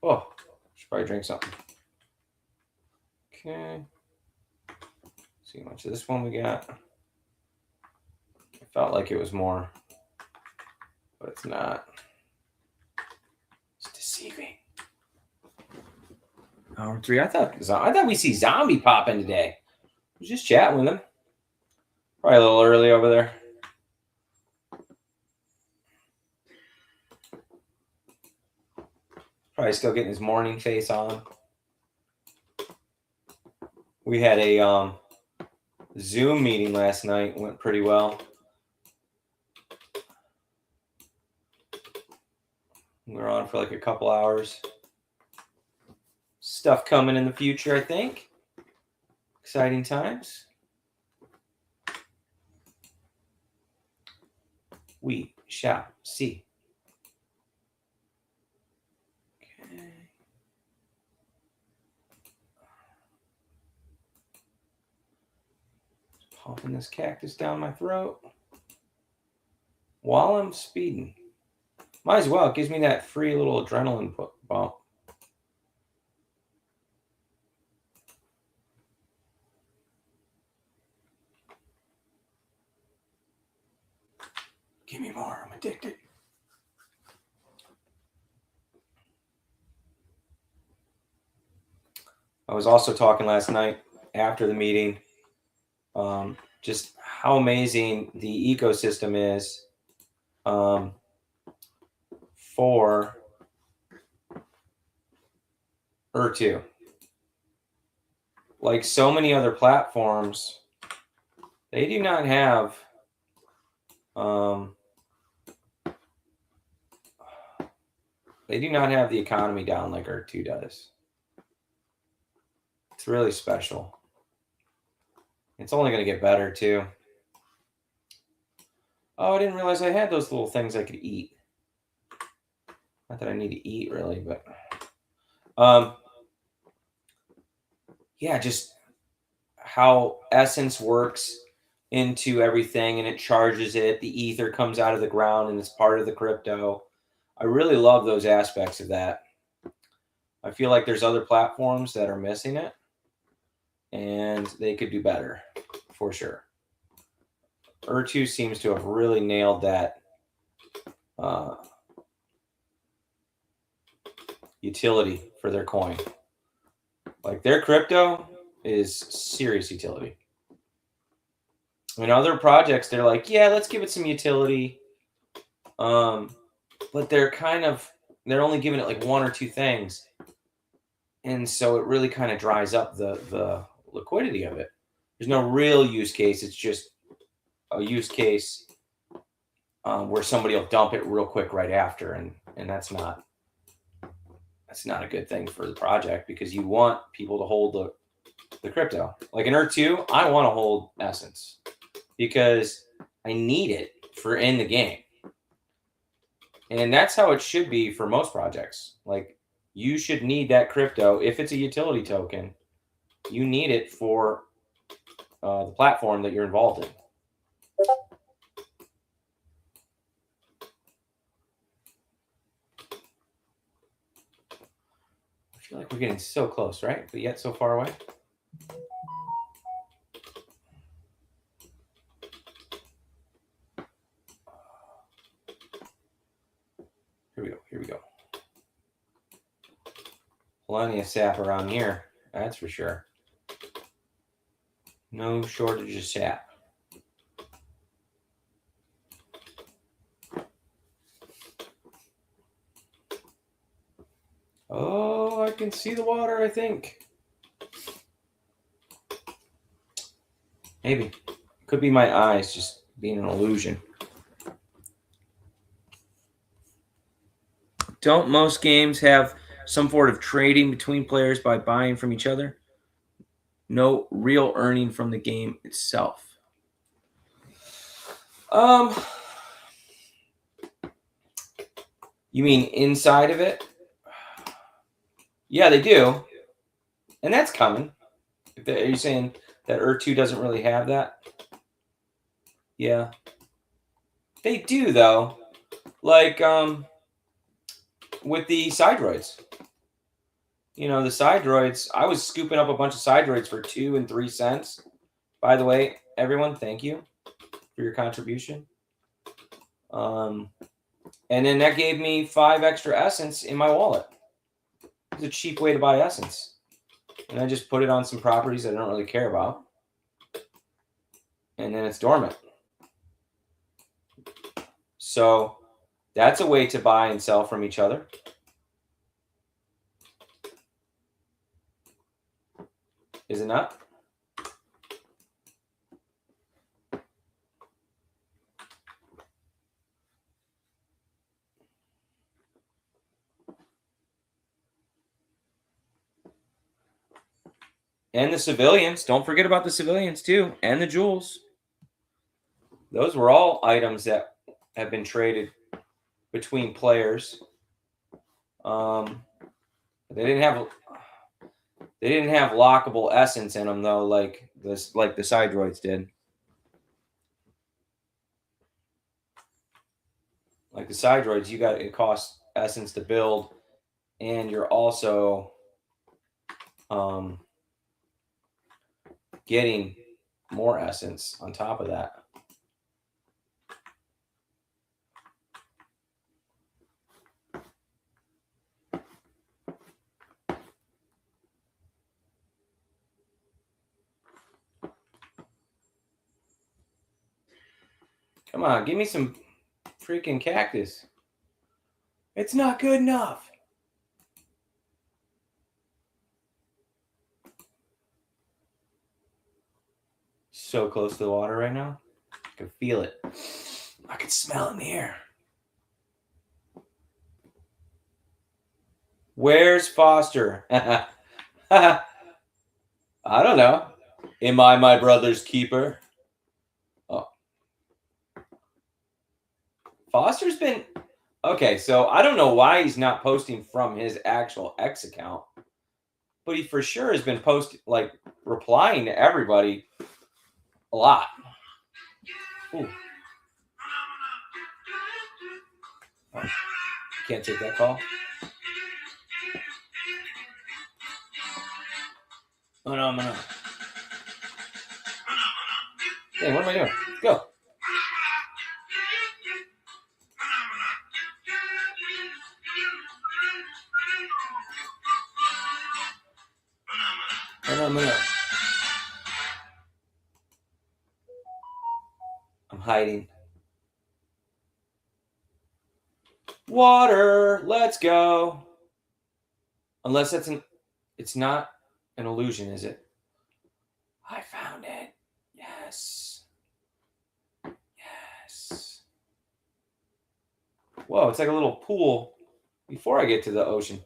Speaker 1: Oh, should probably drink something. Okay. See how much of this one we got. I felt like it was more, but it's not. It's deceiving. Hour 3. I thought we see Zombie popping today. I was just chatting with him. Probably a little early over there. Probably still getting his morning face on. We had a Zoom meeting last night. Went pretty well. We were on for like a couple hours. Stuff coming in the future, I think. Exciting times. We shall see. Popping this cactus down my throat while I'm speeding. Might as well. It gives me that free little adrenaline bump. Give me more. I'm addicted. I was also talking last night after the meeting. Just how amazing the ecosystem is for Ur2. Like so many other platforms, they do not have the economy down like Ur2 does. It's really special. It's only going to get better, too. Oh, I didn't realize I had those little things I could eat. Not that I need to eat, really, but... yeah, just how Essence works into everything, and it charges it. The ether comes out of the ground, and it's part of the crypto. I really love those aspects of that. I feel like there's other platforms that are missing it, and they could do better, for sure. Ur2 seems to have really nailed that utility for their coin. Like their crypto is serious utility. In other projects, they're like, yeah, let's give it some utility. but they're only giving it like one or two things. And so it really kind of dries up the liquidity of it. There's no real use case. It's just a use case where somebody will dump it real quick right after, and that's not a good thing for the project, because you want people to hold the crypto. Like in ERC2, I want to hold Essence because I need it for in the game. And that's how it should be for most projects. Like, you should need that crypto. If it's a utility token, you need it for the platform that you're involved in. I feel like we're getting so close, right? But yet so far away. Here we go. Plenty of sap around here, that's for sure. No shortage of sap. Oh, I can see the water, I think. Maybe. Could be my eyes just being an illusion. Don't most games have some sort of trading between players by buying from each other? No real earning from the game itself. You mean inside of it? Yeah, they do. And that's coming. Are you saying that ERC2 doesn't really have that? Yeah. They do, though. Like, with the Sidroids. You know, the Sidroids, I was scooping up a bunch of Sidroids for 2 and 3 cents. By the way, everyone, thank you for your contribution. And then that gave me 5 extra Essence in my wallet. It's a cheap way to buy Essence. And I just put it on some properties that I don't really care about. And then it's dormant. So that's a way to buy and sell from each other. Is it not? And the civilians. Don't forget about the civilians, too. And the jewels. Those were all items that have been traded between players. They didn't have lockable Essence in them, though, like the Sidroids did. Like the Sidroids, it costs Essence to build, and you're also getting more Essence on top of that. Come on, give me some freaking cactus. It's not good enough. So close to the water right now. I can feel it. I can smell it in the air. Where's Foster? I don't know. Am I my brother's keeper? Oh. Foster's been... Okay, so I don't know why he's not posting from his actual X account, but he for sure has been replying to everybody a lot. Ooh. Oh, can't take that call. Oh no, no. Hey, what am I doing? Go. I'm hiding. Water. Let's go. Unless it's not an illusion, is it? I found it. Yes. Yes. Whoa, it's like a little pool before I get to the ocean.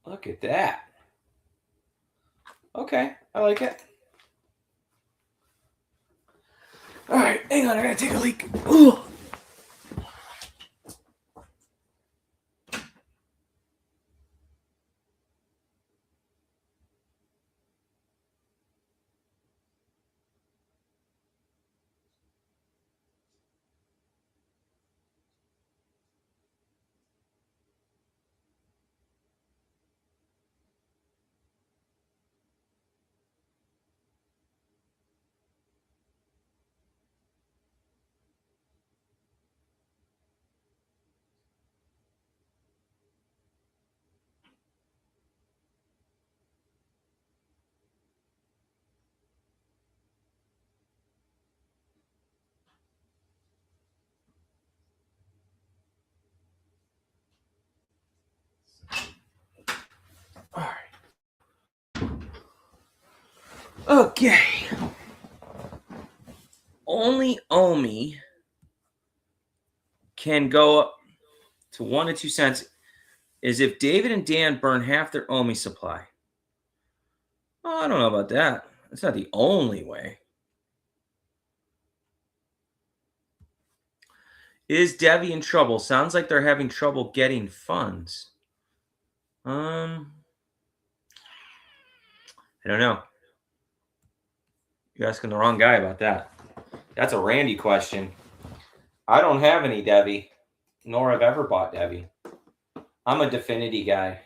Speaker 1: Look at that. Okay, I like it. All right, hang on, I gotta take a leak. Ugh. All right. Okay. Only Omi can go up to 1 to 2 cents is if David and Dan burn half their Omi supply. Oh, I don't know about that. That's not the only way. Is Devi in trouble? Sounds like they're having trouble getting funds. I don't know. You're asking the wrong guy about that. That's a Randy question. I don't have any Devi, nor have ever bought Devi. I'm a Definity guy.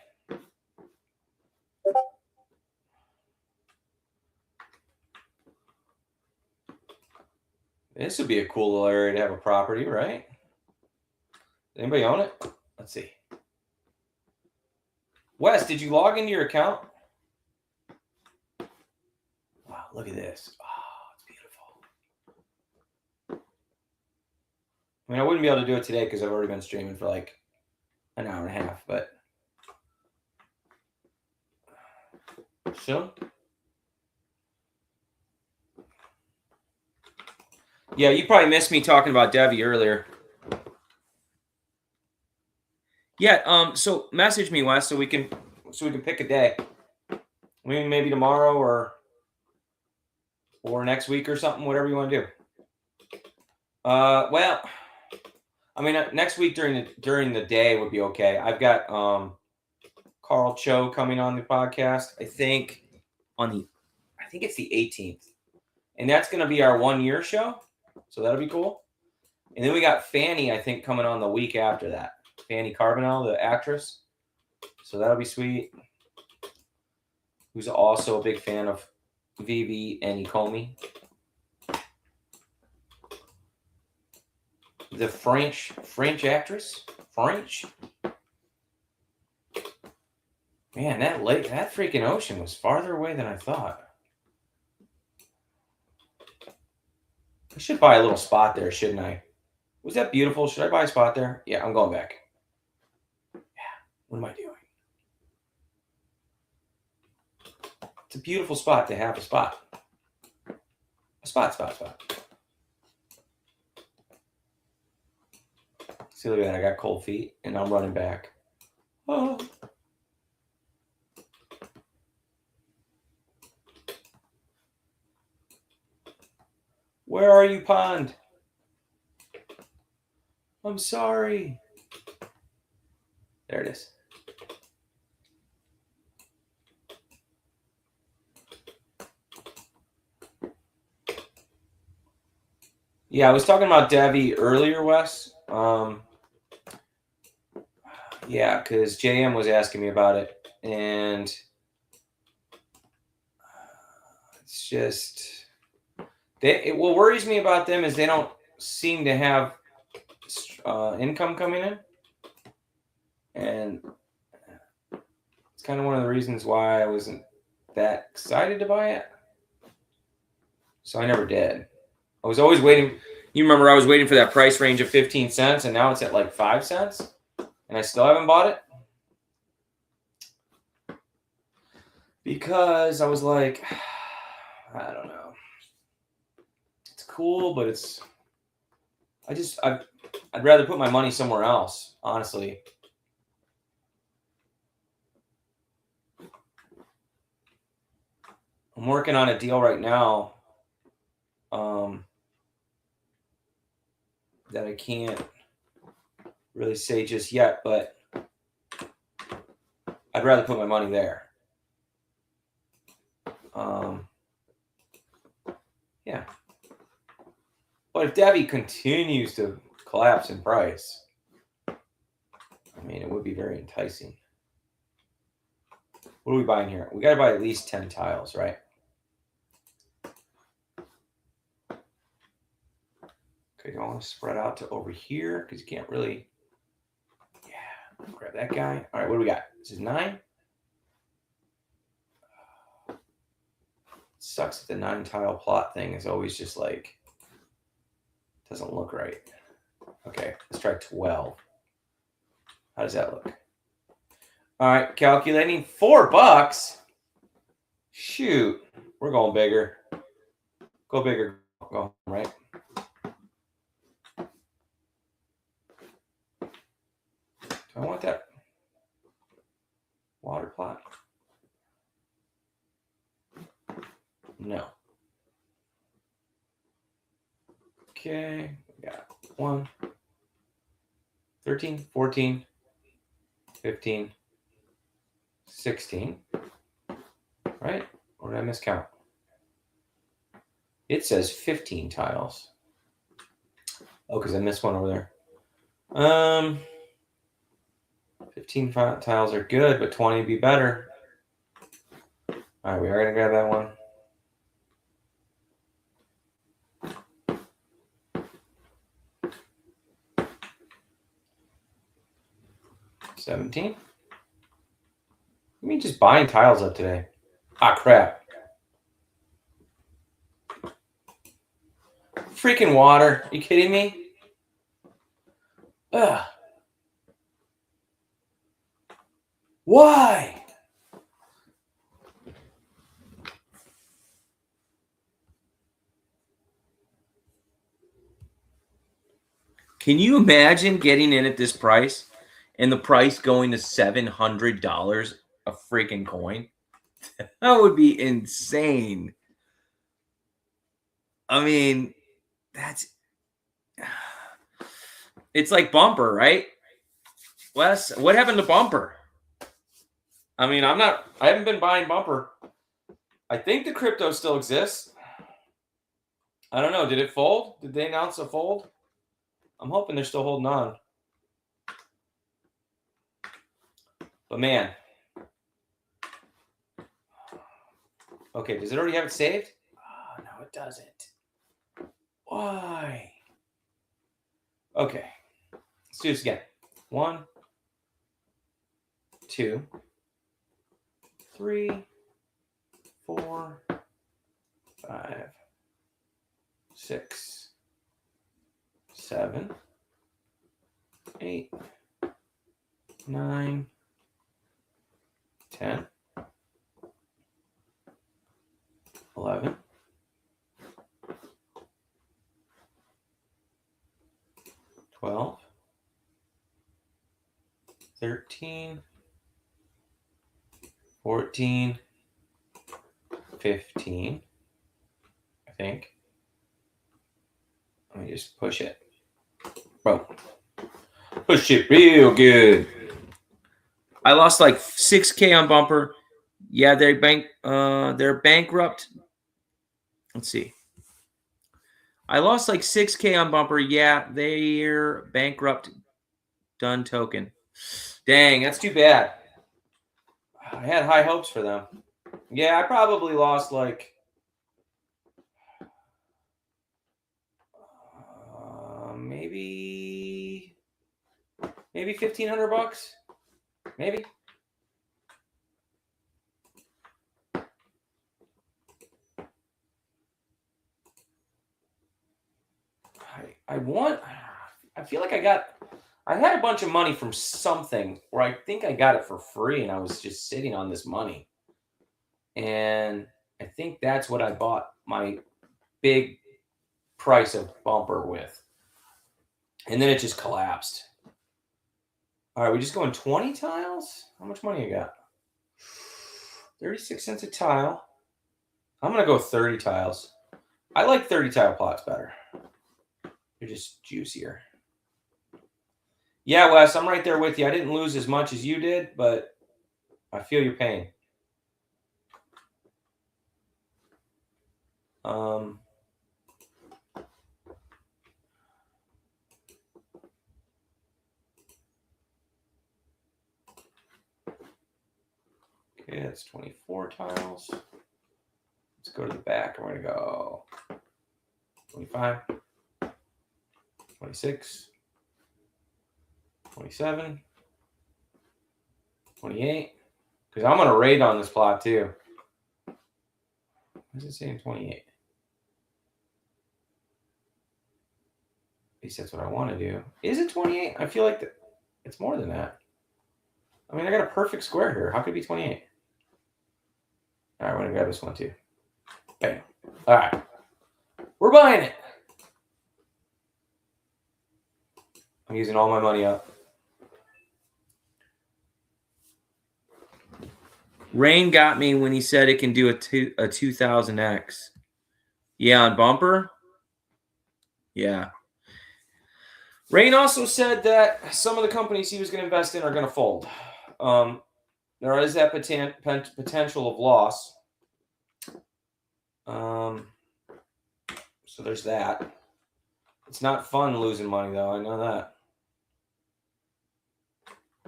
Speaker 1: This would be a cool little area to have a property, right? Anybody own it? Let's see. Wes, did you log into your account? Wow, look at this. Oh, it's beautiful. I mean, I wouldn't be able to do it today because I've already been streaming for like an hour and a half, but soon. Yeah, you probably missed me talking about Devi earlier. Yeah, so message me, Wes, so we can pick a day. Maybe tomorrow or next week or something, whatever you want to do. Well, I mean, next week during the day would be okay. I've got Carl Cho coming on the podcast. I think it's the 18th, and that's going to be our 1 year show. So that'll be cool. And then we got Fanny, I think, coming on the week after that. Fanny Carbonell, the actress. So that'll be sweet. Who's also a big fan of Vivi and Ikomi. The French actress. French. Man, that freaking ocean was farther away than I thought. I should buy a little spot there, shouldn't I? Was that beautiful? Should I buy a spot there? Yeah, I'm going back. Yeah, what am I doing? It's a beautiful spot to have a spot. A spot. See, look at that. I got cold feet, and I'm running back. Oh. Where are you, pond? I'm sorry. There it is. Yeah, I was talking about Devi earlier, Wes. Yeah, because JM was asking me about it, and it's just what worries me about them is they don't seem to have income coming in, and it's kind of one of the reasons why I wasn't that excited to buy it. So I never did. I was always waiting. You remember I was waiting for that price range of 15 cents, and now it's at like 5 cents, and I still haven't bought it because I was like, I don't know. It's cool, but I'd rather put my money somewhere else, honestly. I'm working on a deal right now that I can't really say just yet, but I'd rather put my money there. Yeah. But if Debbie continues to collapse in price, I mean, it would be very enticing. What are we buying here? We got to buy at least 10 tiles, right? Okay, I want to spread out to over here because you can't really. Yeah, grab that guy. All right, what do we got? This is 9. Sucks that the 9 tile plot thing is always just like, doesn't look right. Okay, let's try 12. How does that look? All right, calculating $4. Shoot, we're going bigger. Go bigger. Go home, right? Do I want that water plot? No. Okay, we got 1, 13, 14, 15, 16. Right? Or did I miscount? It says 15 tiles. Oh, because I missed one over there. 15 tiles are good, but 20 would be better. All right, we are going to grab that one. $17. I mean, just buying tiles up today. Ah, crap. Freaking water. Are you kidding me? Ugh. Why? Can you imagine getting in at this price and the price going to $700 a freaking coin? That would be insane. I mean, it's like Bumper, right? Wes, what happened to Bumper? I mean, I haven't been buying Bumper. I think the crypto still exists. I don't know. Did it fold? Did they announce a fold? I'm hoping they're still holding on. But man. Okay, does it already have it saved? Oh, no, it doesn't. Why? Okay. Let's do this again. 1, 2, 3, 4, 5, 6, 7, 8, 9, 10, 11, 12, 13, 14, 15, I think. Let me just push it. Bro. Push it real good. I lost like 6K on Bumper. Yeah, they're bankrupt. Let's see. I lost like 6K on Bumper. Yeah, they're bankrupt. Done token. Dang, that's too bad. I had high hopes for them. Yeah, I probably lost like maybe $1,500. Maybe. I feel like I had a bunch of money from something where I think I got it for free and I was just sitting on this money. And I think that's what I bought my big price of bumper with. And then it just collapsed. All right, we just going 20 tiles? How much money you got? 36 cents a tile. I'm going to go 30 tiles. I like 30 tile plots better. They're just juicier. Yeah, Wes, I'm right there with you. I didn't lose as much as you did, but I feel your pain. Okay, that's 24 tiles. Let's go to the back. I'm going to go 25, 26, 27, 28. Because I'm going to raid on this plot too. What is it saying 28? At least that's what I want to do. Is it 28? I feel like it's more than that. I mean, I got a perfect square here. How could it be 28? All right, I'm going to grab this one too. Bam. All right. We're buying it. I'm using all my money up. Rain got me when he said it can do a 2000X. Yeah, on bumper. Yeah. Rain also said that some of the companies he was going to invest in are going to fold. There is that potential of loss. So there's that. It's not fun losing money, though. I know that.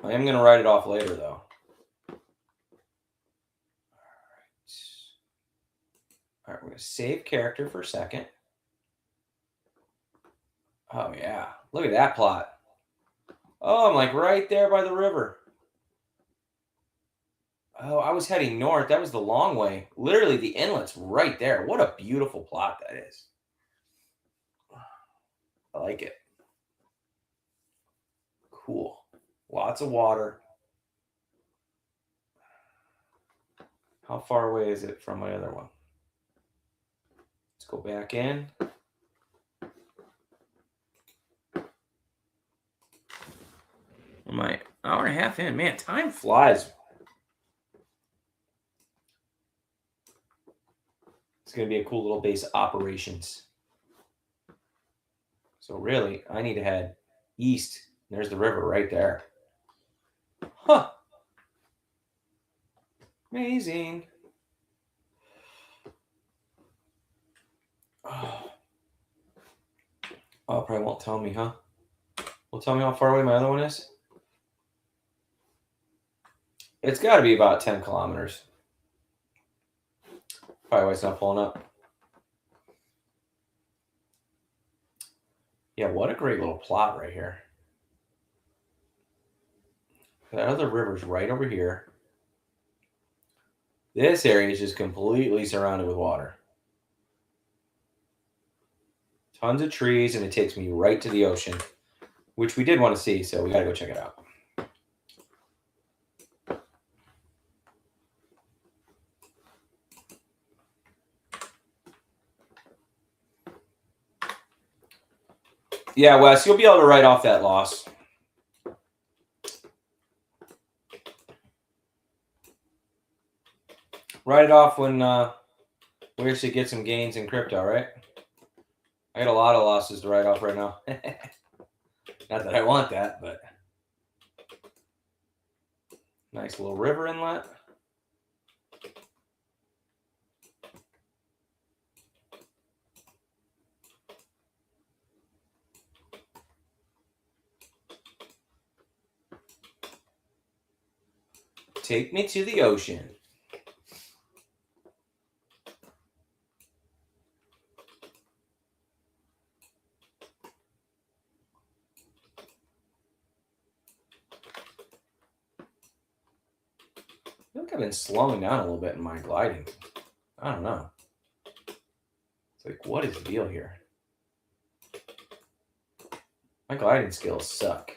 Speaker 1: I am going to write it off later, though. All right, we're going to save character for a second. Oh, yeah. Look at that plot. Oh, I'm like right there by the river. Oh, I was heading north. That was the long way. Literally, the inlet's right there. What a beautiful plot that is. I like it. Cool. Lots of water. How far away is it from my other one? Let's go back in. Am I hour and a half in? Man, time flies. It's going to be a cool little base of operations. So really, I need to head east. There's the river right there. Huh. Amazing. Oh, probably won't tell me, huh? Will tell me how far away my other one is? It's got to be about 10 kilometers. Probably why it's not pulling up. Yeah, what a great little plot right here. That other river's right over here. This area is just completely surrounded with water. Tons of trees, and it takes me right to the ocean, which we did want to see, so we got to go check it out. Yeah, Wes, you'll be able to write off that loss. Write it off when we actually get some gains in crypto, right? I got a lot of losses to write off right now. Not that I want that, but nice little river inlet. Take me to the ocean. I feel like I've been slowing down a little bit in my gliding. I don't know. It's like, what is the deal here? My gliding skills suck.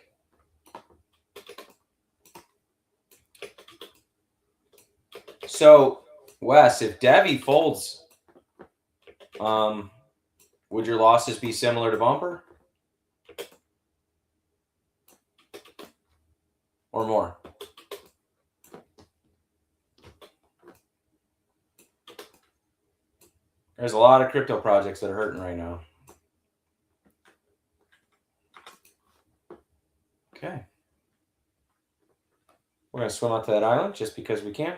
Speaker 1: So, Wes, if Debbie folds, would your losses be similar to Bumper? Or more? There's a lot of crypto projects that are hurting right now. Okay. We're going to swim out to that island just because we can.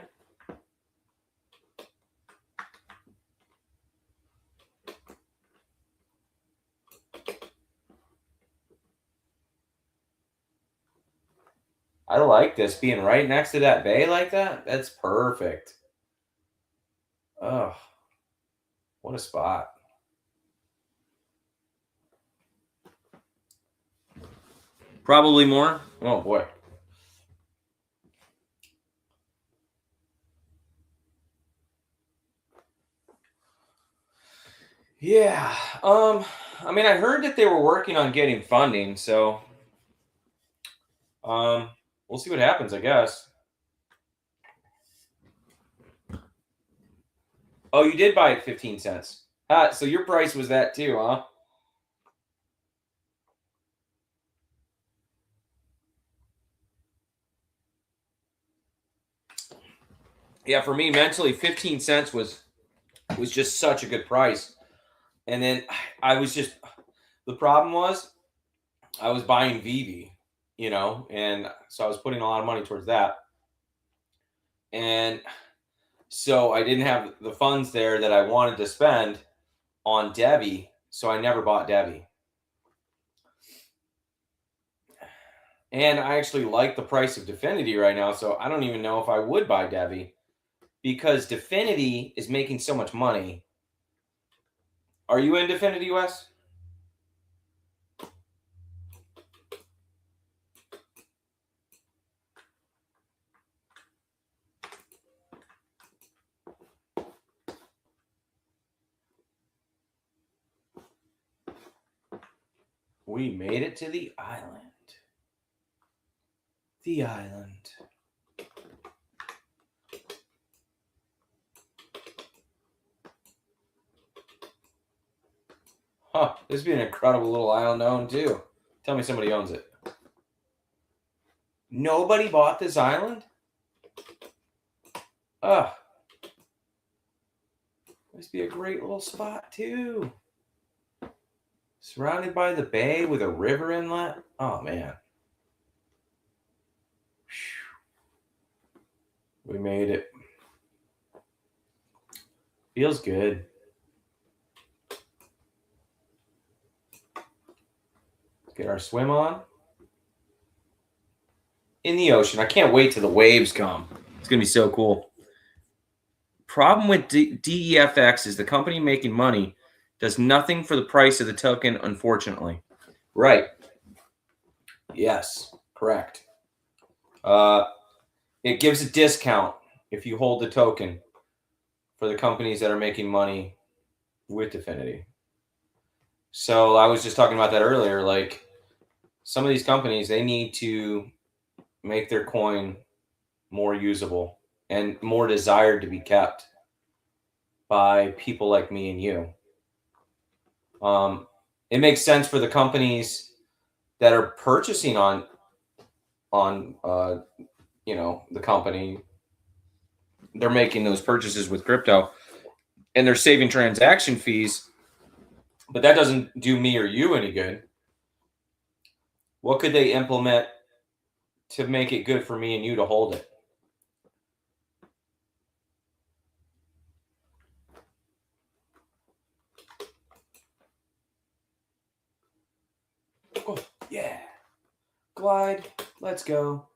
Speaker 1: I like this being right next to that bay like that. That's perfect. Oh, what a spot. Probably more. Oh, boy. Yeah. I mean, I heard that they were working on getting funding, so we'll see what happens, I guess. Oh, you did buy it 15 cents. So your price was that too, huh? Yeah, for me mentally 15 cents was just such a good price. And then I was just the problem was I was buying Vivi, and so I was putting a lot of money towards that. And so I didn't have the funds there that I wanted to spend on Debbie, so I never bought Debbie. And I actually like the price of Definity right now, so I don't even know if I would buy Debbie because Definity is making so much money. Are you in Definity, Wes? We made it to the island. The island. Huh, this would be an incredible little island to own, too. Tell me somebody owns it. Nobody bought this island? Ugh. This would be a great little spot, too. Surrounded by the bay with a river inlet. Oh, man. We made it. Feels good. Get our swim on. In the ocean. I can't wait till the waves come. It's going to be so cool. Problem with DEFX is the company making money does nothing for the price of the token, unfortunately. Right. Yes, correct. It gives a discount if you hold the token for the companies that are making money with Definity. So I was just talking about that earlier. Like some of these companies, they need to make their coin more usable and more desired to be kept by people like me and you. It makes sense for the companies that are purchasing on the company. They're making those purchases with crypto and they're saving transaction fees, but that doesn't do me or you any good. What could they implement to make it good for me and you to hold it? Oh, yeah. Glide. Let's go.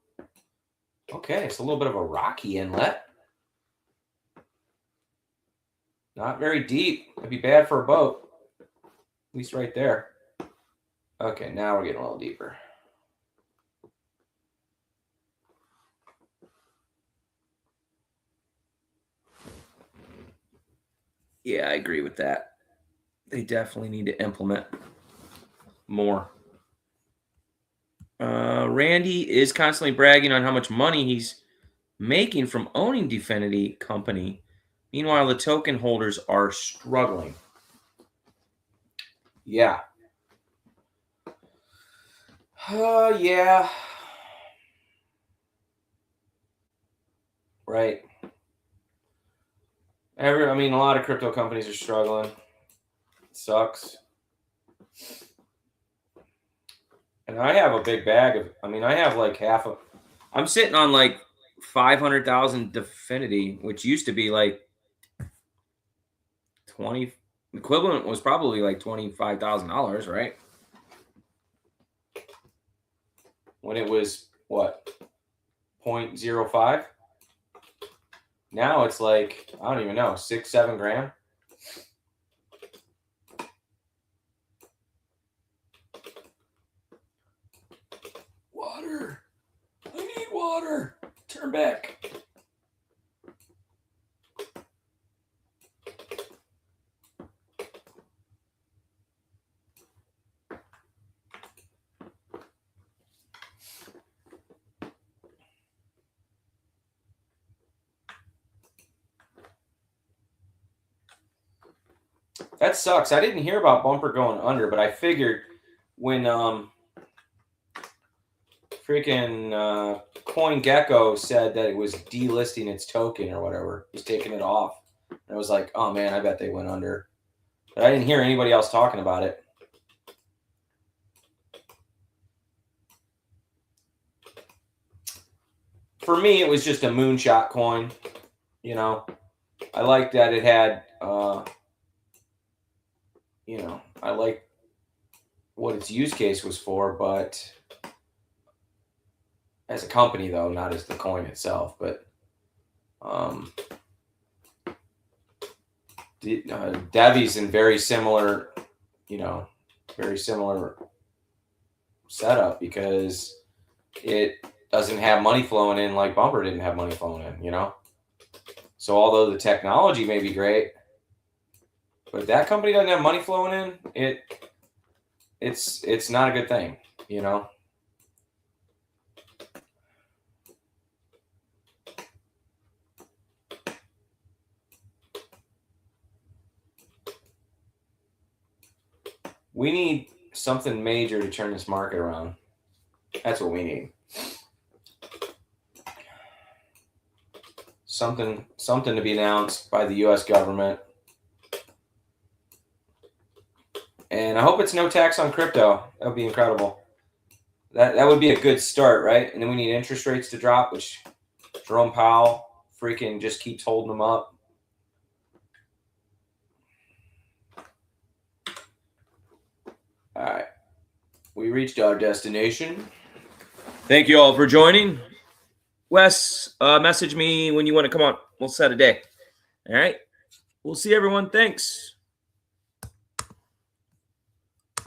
Speaker 1: Okay, it's a little bit of a rocky inlet. Not very deep. It'd be bad for a boat. At least right there. Okay, now we're getting a little deeper. Yeah, I agree with that. They definitely need to implement more. Randy is constantly bragging on how much money he's making from owning Definity Company. Meanwhile, the token holders are struggling. Yeah. Yeah. Right. A lot of crypto companies are struggling. It sucks. And I have a big bag of, I have like I'm sitting on like 500,000 Definity, which used to be like 20, equivalent was probably like $25,000, right? When it was what, 0.05? Now it's like, I don't even know, 6-7 grand. Water. I need water. Turn back. That sucks. I didn't hear about Bumper going under, but I figured when freaking CoinGecko said that it was delisting its token or whatever, was taking it off. And I was like, oh man, I bet they went under. But I didn't hear anybody else talking about it. For me, it was just a moonshot coin. I liked that it had, I liked what its use case was for, but as a company, though, not as the coin itself. But Devi's in very similar setup because it doesn't have money flowing in like Bumper didn't have money flowing in. So although the technology may be great, but if that company doesn't have money flowing in, it's not a good thing. We need something major to turn this market around. That's what we need. Something to be announced by the U.S. government. And I hope it's no tax on crypto. That would be incredible. That would be a good start, right? And then we need interest rates to drop, which Jerome Powell freaking just keeps holding them up. All right. We reached our destination. Thank you all for joining. Wes, message me when you want to come on. We'll set a day. All right. We'll see everyone. Thanks.